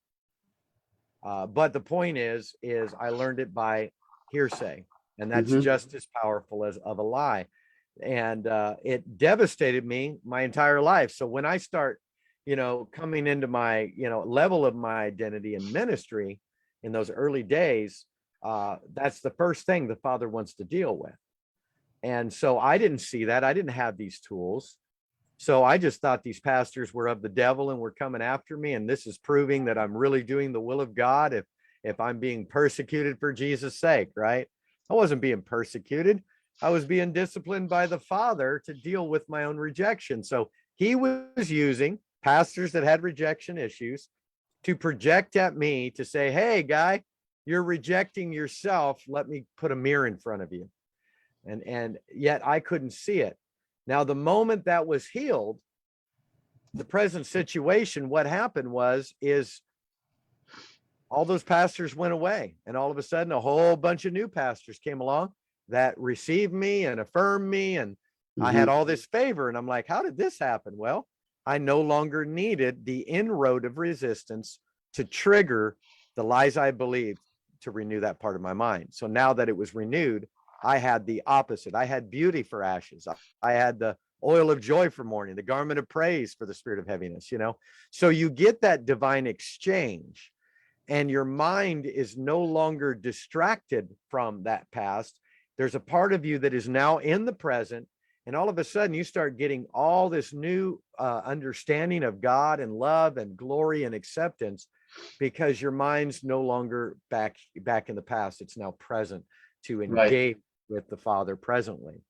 B: But the point is I learned it by hearsay, and that's just as powerful as of a lie. And it devastated me my entire life. So when I start, coming into my, level of my identity and ministry in those early days, that's the first thing the Father wants to deal with. And so I didn't see that. I didn't have these tools. So I just thought these pastors were of the devil and were coming after me. And this is proving that I'm really doing the will of God if I'm being persecuted for Jesus' sake, right? I wasn't being persecuted. I was being disciplined by the Father to deal with my own rejection. So he was using pastors that had rejection issues to project at me to say, hey, guy, you're rejecting yourself. Let me put a mirror in front of you. And yet I couldn't see it. Now, the moment that was healed, the present situation, what happened is all those pastors went away. And all of a sudden, a whole bunch of new pastors came along that received me and affirmed me. And I had all this favor. And I'm like, how did this happen? Well, I no longer needed the inroad of resistance to trigger the lies I believed to renew that part of my mind. So now that it was renewed, I had the opposite. I had beauty for ashes. I had the oil of joy for mourning, the garment of praise for the spirit of heaviness, So you get that divine exchange, and your mind is no longer distracted from that past. There's a part of you that is now in the present, and all of a sudden you start getting all this new understanding of God and love and glory and acceptance, because your mind's no longer back in the past. It's now present to engage with the Father presently.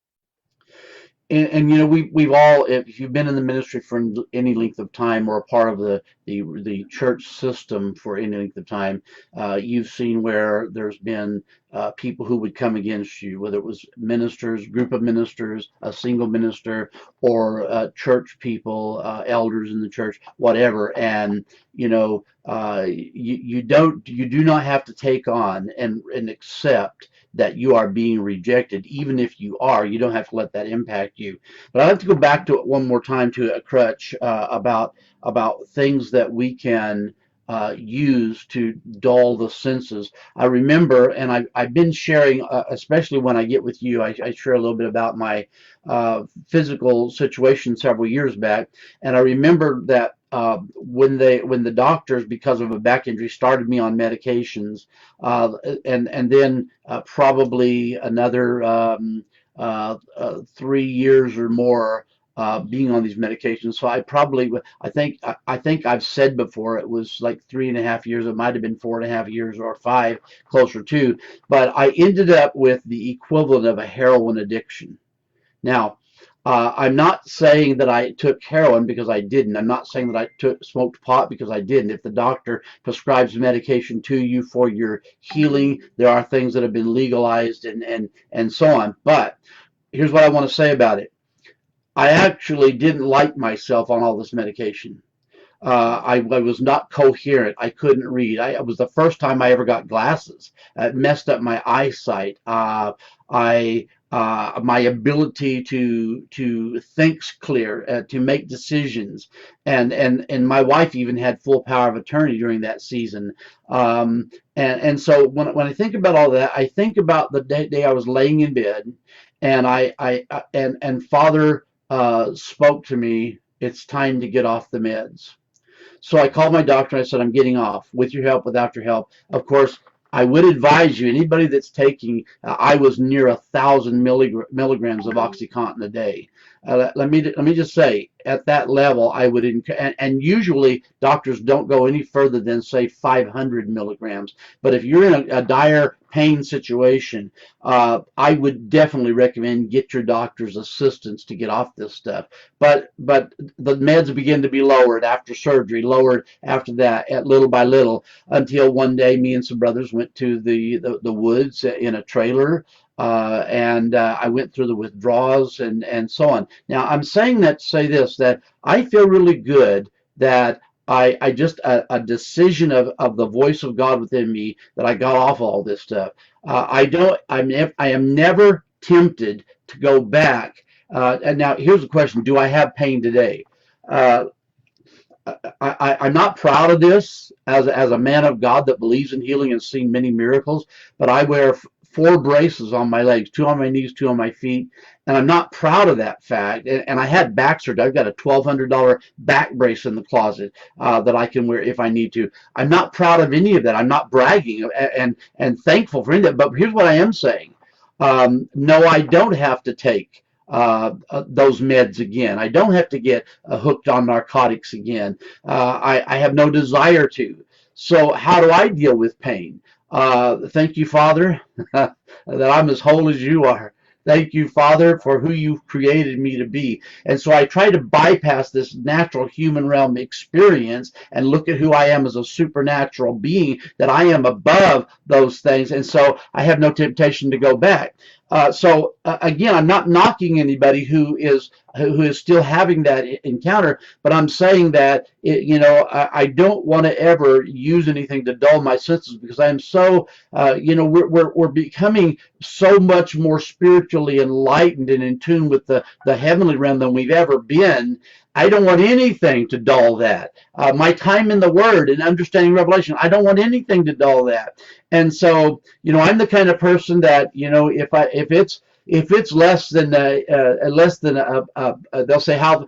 A: And we've all, if you've been in the ministry for any length of time, or a part of the church system for any length of time, you've seen where there's been people who would come against you, whether it was ministers, group of ministers, a single minister, or church people, elders in the church, whatever. And you do not have to take on and accept that you are being rejected. Even if you are, you don't have to let that impact you. But I'd like to go back to it one more time, to a crutch, about things that we can use to dull the senses. I remember, and I've been sharing, especially when I get with you, I share a little bit about my physical situation several years back, and I remember that when the doctors, because of a back injury, started me on medications, and then probably another 3 years or more being on these medications. So I think I've said before it was like 3.5 years. It might have been 4.5 years or 5, closer to. But I ended up with the equivalent of a heroin addiction. Now, I'm not saying that I took heroin, because I didn't. I'm not saying that I smoked pot, because I didn't. If the doctor prescribes medication to you for your healing, there are things that have been legalized and so on. But here's what I want to say about it. I actually didn't like myself on all this medication. I was not coherent. I couldn't read. It was the first time I ever got glasses. It messed up my eyesight. My ability to think clear, to make decisions, and my wife even had full power of attorney during that season. And so when I think about all that, I think about the day I was laying in bed, and and Father spoke to me. It's time to get off the meds. So I called my doctor and I said, I'm getting off, with your help, without your help. Of course, I would advise you, anybody that's taking, I was near 1,000 milligrams of OxyContin a day. Let me just say, at that level, I would, and usually doctors don't go any further than, say, 500 milligrams. But if you're in a dire pain situation, I would definitely recommend get your doctor's assistance to get off this stuff. But the meds begin to be lowered after surgery, lowered after that, at little by little, until one day me and some brothers went to the woods in a trailer. And I went through the withdrawals and so on. Now, I'm saying that to say this, that I feel really good that I just a decision of the voice of God within me, that I got off all this stuff. I am never tempted to go back. And now here's the question: do I have pain today? I'm not proud of this as a man of God that believes in healing and seen many miracles, but I wear 4 braces on my legs, 2 on my knees, 2 on my feet, and I'm not proud of that fact. And I had back surgery. I've got a $1,200 back brace in the closet that I can wear if I need to. I'm not proud of any of that. I'm not bragging and thankful for any of that. But here's what I am saying. No, I don't have to take those meds again. I don't have to get hooked on narcotics again. I have no desire to. So how do I deal with pain? Thank you, Father, that I'm as whole as you are. Thank you, Father, for who you've created me to be. And so I try to bypass this natural human realm experience and look at who I am as a supernatural being, that I am above those things. And so I have no temptation to go back. Again, I'm not knocking anybody who is still having that encounter, but I'm saying that I don't want to ever use anything to dull my senses, because I am so we're becoming so much more spiritually enlightened and in tune with the heavenly realm than we've ever been. I don't want anything to dull that. My time in the Word and understanding Revelation, I don't want anything to dull that. And so, I'm the kind of person that, if if it's less than they'll say how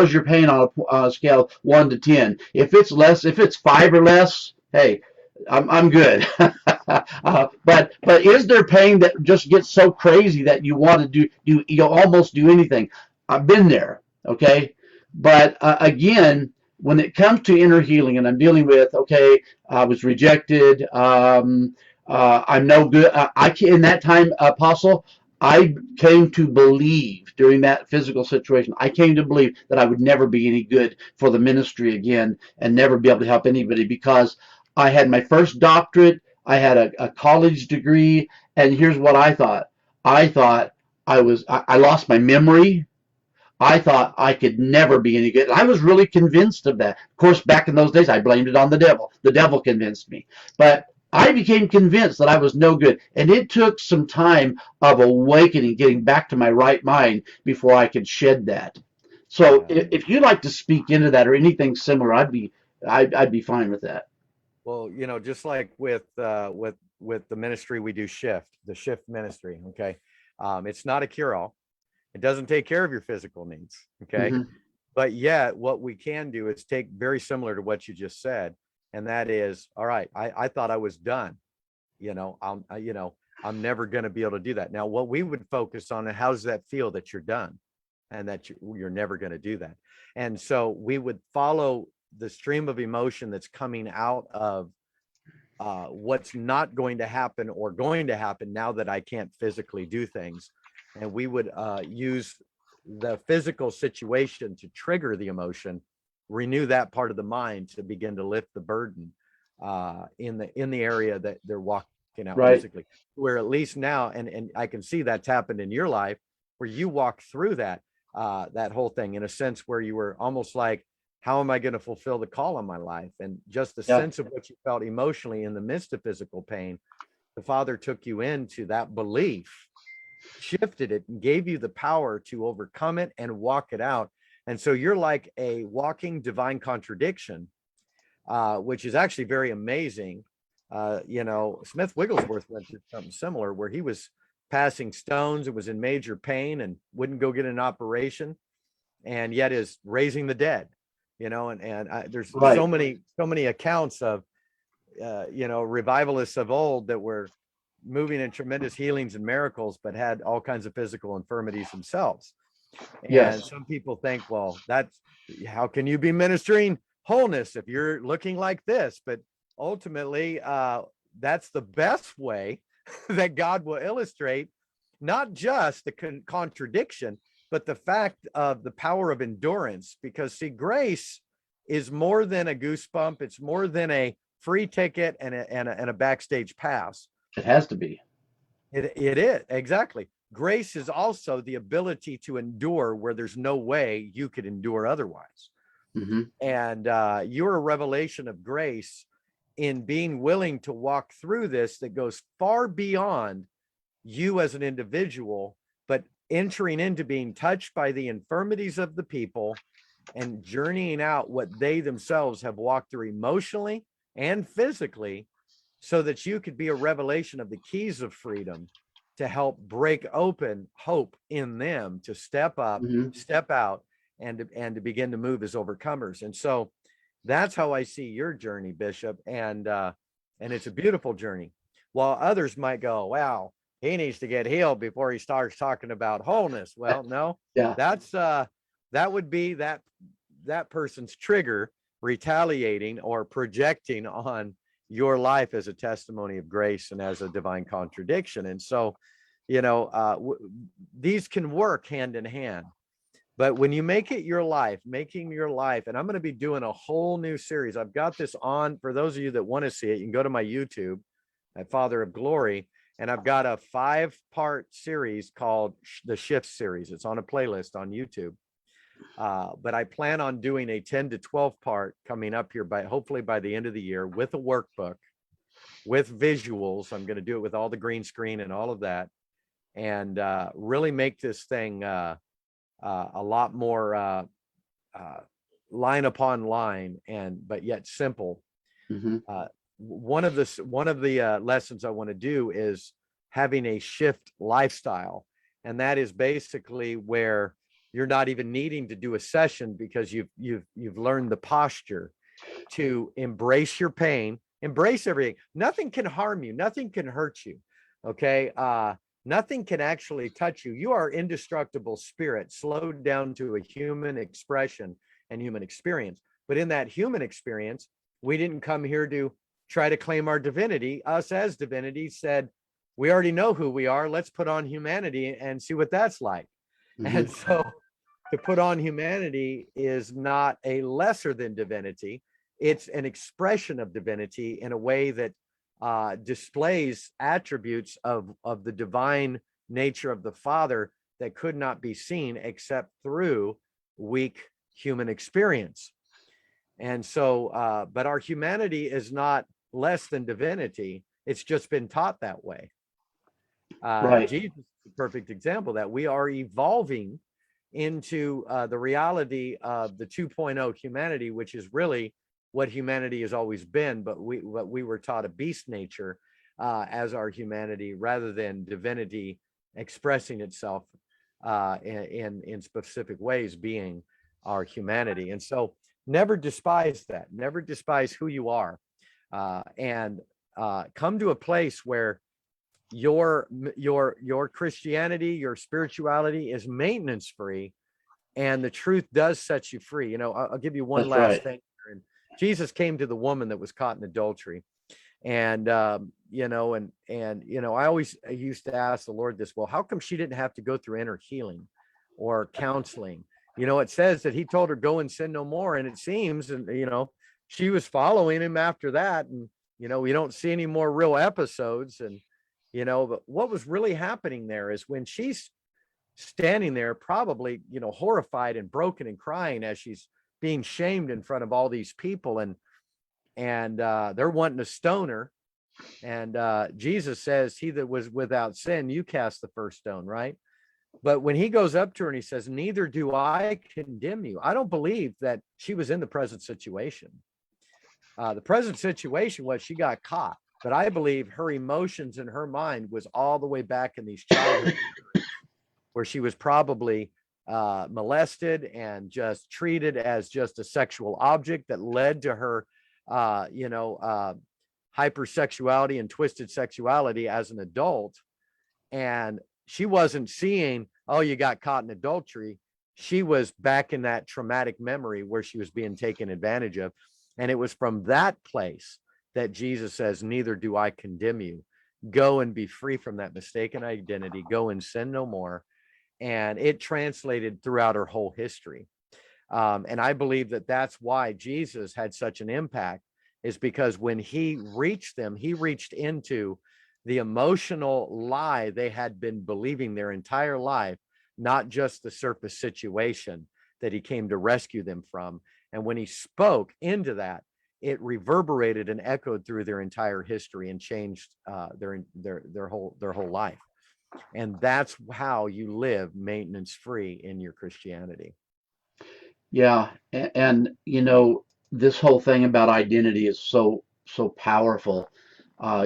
A: is your pain on a scale of 1 to 10. If it's less, if it's 5 or less, hey, I'm good. But is there pain that just gets so crazy that you want to do you'll almost do anything? I've been there. Okay, but again, when it comes to inner healing, and I'm dealing with, okay, I was rejected. I'm no good. I can, in that time, Apostle, I came to believe during that physical situation, I came to believe that I would never be any good for the ministry again and never be able to help anybody because I had my first doctorate, I had a college degree, and here's what I thought. I thought I lost my memory. I thought I could never be any good. I was really convinced of that. Of course, back in those days, I blamed it on the devil. The devil convinced me. But I became convinced that I was no good. And it took some time of awakening, getting back to my right mind before I could shed that. So
B: Yeah.
A: if you'd like to speak into that or anything similar, I'd be fine with that.
B: Well, just like with the ministry we do, the shift ministry. Okay. It's not a cure all. It doesn't take care of your physical needs. Okay.
A: Hmm.
B: But yet what we can do is take very similar to what you just said. And that is, all right, I thought I was done. I'm never going to be able to do that. Now, what we would focus on, and how does that feel that you're done and that you're never going to do that? And so we would follow the stream of emotion that's coming out of what's not going to happen or going to happen now that I can't physically do things. And we would use the physical situation to trigger the emotion, renew that part of the mind to begin to lift the burden in the area that they're walking out
A: Right.
B: physically. Where at least now, and I can see that's happened in your life, where you walked through that whole thing in a sense where you were almost like, how am I going to fulfill the call on my life? And just the
A: Yeah.
B: sense of what you felt emotionally in the midst of physical pain, the Father took you into that belief, shifted it, and gave you the power to overcome it and walk it out. And so you're like a walking divine contradiction, which is actually very amazing. Smith Wigglesworth went through something similar where he was passing stones and was in major pain and wouldn't go get an operation, and yet is raising the dead. There's
A: Right.
B: so many accounts of revivalists of old that were moving in tremendous healings and miracles, but had all kinds of physical infirmities themselves. And
A: Yes.
B: some people think, well, that's how can you be ministering wholeness if you're looking like this? But ultimately, that's the best way that God will illustrate not just the contradiction, but the fact of the power of endurance. Because see, grace is more than a goosebump. It's more than a free ticket and a backstage pass.
A: It has to be.
B: It is, exactly. Grace is also the ability to endure where there's no way you could endure otherwise.
A: Hmm.
B: And you're a revelation of grace in being willing to walk through this that goes far beyond you as an individual, but entering into being touched by the infirmities of the people and journeying out what they themselves have walked through emotionally and physically, so that you could be a revelation of the keys of freedom to help break open hope in them to step up,
A: Hmm.
B: step out, and to begin to move as overcomers. And so that's how I see your journey, Bishop. And it's a beautiful journey. While others might go, wow, he needs to get healed before he starts talking about wholeness. Well, no,
A: Yeah.
B: that would be that person's trigger retaliating or projecting on your life as a testimony of grace and as a divine contradiction. And so, these can work hand in hand. But when you make it your life, making your life, and I'm going to be doing a whole new series. I've got this on for those of you that want to see it. You can go to my YouTube at Father of Glory, and I've got a 5-part series called the Shift series. It's on a playlist on YouTube. But I plan on doing a 10 to 12 part coming up here hopefully by the end of the year with a workbook, with visuals. I'm going to do it with all the green screen and all of that, and really make this thing a lot more line upon line, but yet simple.
A: Hmm.
B: One of the lessons I want to do is having a shift lifestyle. And that is basically where you're not even needing to do a session because you've learned the posture to embrace your pain, embrace everything. Nothing can harm you, nothing can hurt you. Okay. Nothing can actually touch you. You are indestructible spirit, slowed down to a human expression and human experience. But in that human experience, we didn't come here to try to claim our divinity. Us as divinity said, we already know who we are. Let's put on humanity and see what that's like.
A: Mm-hmm.
B: And so to put on humanity is not a lesser than divinity. It's an expression of divinity in a way that displays attributes of the divine nature of the Father that could not be seen except through weak human experience. And so, but our humanity is not less than divinity. It's just been taught that way.
A: Right.
B: Jesus is a perfect example that we are evolving into the reality of the 2.0 humanity, which is really what humanity has always been, but we were taught a beast nature as our humanity rather than divinity expressing itself in specific ways being our humanity. And so never despise that, never despise who you are, and come to a place where your Christianity, your spirituality is maintenance free, and the truth does set you free. You know, I'll give you one
A: That's
B: last
A: right.
B: thing. And Jesus came to the woman that was caught in adultery, and you know, and you know, I used to ask the Lord this: well, how come she didn't have to go through inner healing or counseling? You know, it says that he told her, "Go and sin no more," and it seems, and you know, she was following him after that, and you know, we don't see any more real episodes, and you know, but what was really happening there is when she's standing there, probably, you know, horrified and broken and crying as she's being shamed in front of all these people, and they're wanting to stone her. And Jesus says, "He that was without sin, you cast the first stone," right? But when he goes up to her and he says, "Neither do I condemn you," I don't believe that she was in the present situation. The present situation was she got caught, but I believe her emotions in her mind was all the way back in these childhood where she was probably molested and just treated as just a sexual object that led to her, you know, hypersexuality and twisted sexuality as an adult. And she wasn't seeing, oh, you got caught in adultery. She was back in that traumatic memory where she was being taken advantage of. And it was from that place that Jesus says, "Neither do I condemn you. Go and be free from that mistaken identity. Go and sin no more." And it translated throughout her whole history. And I believe that that's why Jesus had such an impact, is because when he reached them, he reached into the emotional lie they had been believing their entire life, not just the surface situation that he came to rescue them from. And when he spoke into that, it reverberated and echoed through their entire history and changed their whole life. And that's how you live maintenance free in your Christianity.
A: Yeah. And you know, this whole thing about identity is so powerful.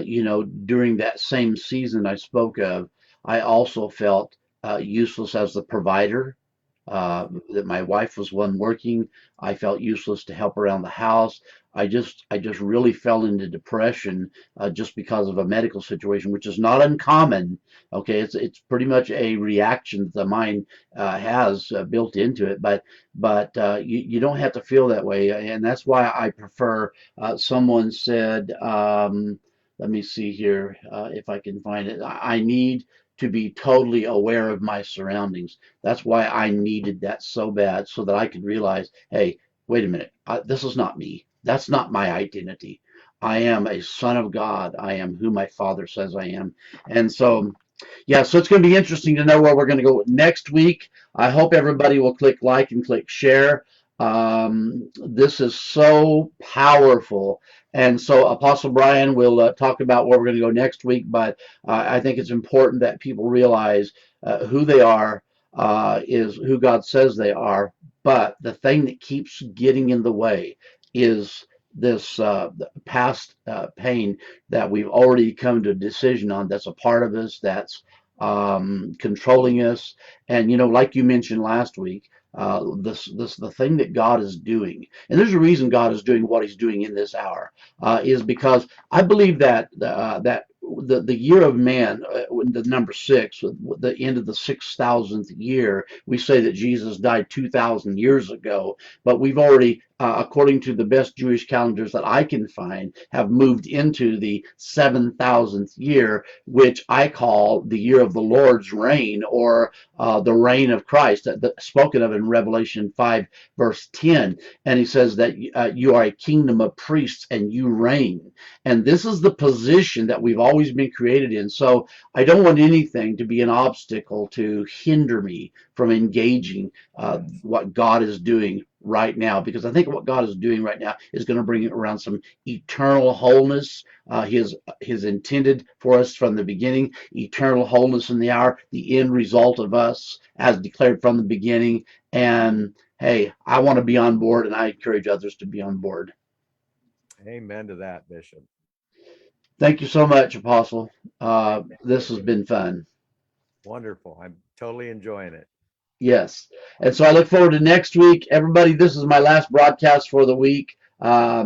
A: You know, during that same season I spoke of, I also felt useless as the provider. That my wife was one working. I felt useless to help around the house. I just really fell into depression just because of a medical situation, which is not uncommon. Okay, it's pretty much a reaction that the mind has built into it, but you don't have to feel that way, and that's why I prefer. Someone said. Let me see here if I can find it. I need to be totally aware of my surroundings. That's why I needed that so bad, so that I could realize, hey, wait a minute, this is not me. That's not my identity. I am a son of God. I am who my Father says I am. And so, yeah, so it's going to be interesting to know where we're going to go next week. I hope everybody will click like and click share. This is so powerful. And so Apostle Brian will talk about where we're going to go next week, but I think it's important that people realize who they are is who God says they are. But the thing that keeps getting in the way is this past pain that we've already come to a decision on. That's a part of us. That's controlling us. And like you mentioned last week, the thing that God is doing, and there's a reason God is doing what He's doing in this hour, is because I believe that the year of man, the number six, the end of the 6,000th year, we say that Jesus died 2,000 years ago, but we've already, according to the best Jewish calendars that I can find, have moved into the 7,000th year, which I call the year of the Lord's reign, or the reign of Christ, spoken of in Revelation 5, verse 10. And he says that you are a kingdom of priests and you reign. And this is the position that we've always been created in. So I don't want anything to be an obstacle to hinder me from engaging
B: Yes.
A: what God is doing right now, because I think what God is doing right now is going to bring around some eternal wholeness. His intended for us from the beginning, eternal wholeness in the hour, the end result of us as declared from the beginning. And hey, I want to be on board, and I encourage others to be on board.
B: Amen to that, Bishop.
A: Thank you so much, Apostle.
B: Amen,
A: This has
B: Bishop.
A: been fun.
B: Wonderful. I'm totally enjoying it.
A: Yes. And so I look forward to next week. Everybody, this is my last broadcast for the week. I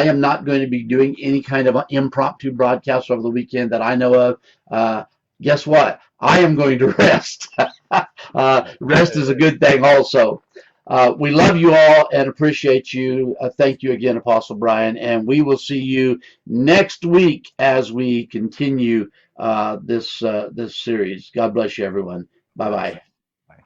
A: am not going to be doing any kind of impromptu broadcast over the weekend that I know of. Uh, Guess what? I am going to rest. Rest is a good thing, also. We love you all and appreciate you. Thank you again, Apostle Brian. And we will see you next week as we continue this series. God bless you, everyone. Bye
B: Bless.
A: bye.
B: Bye.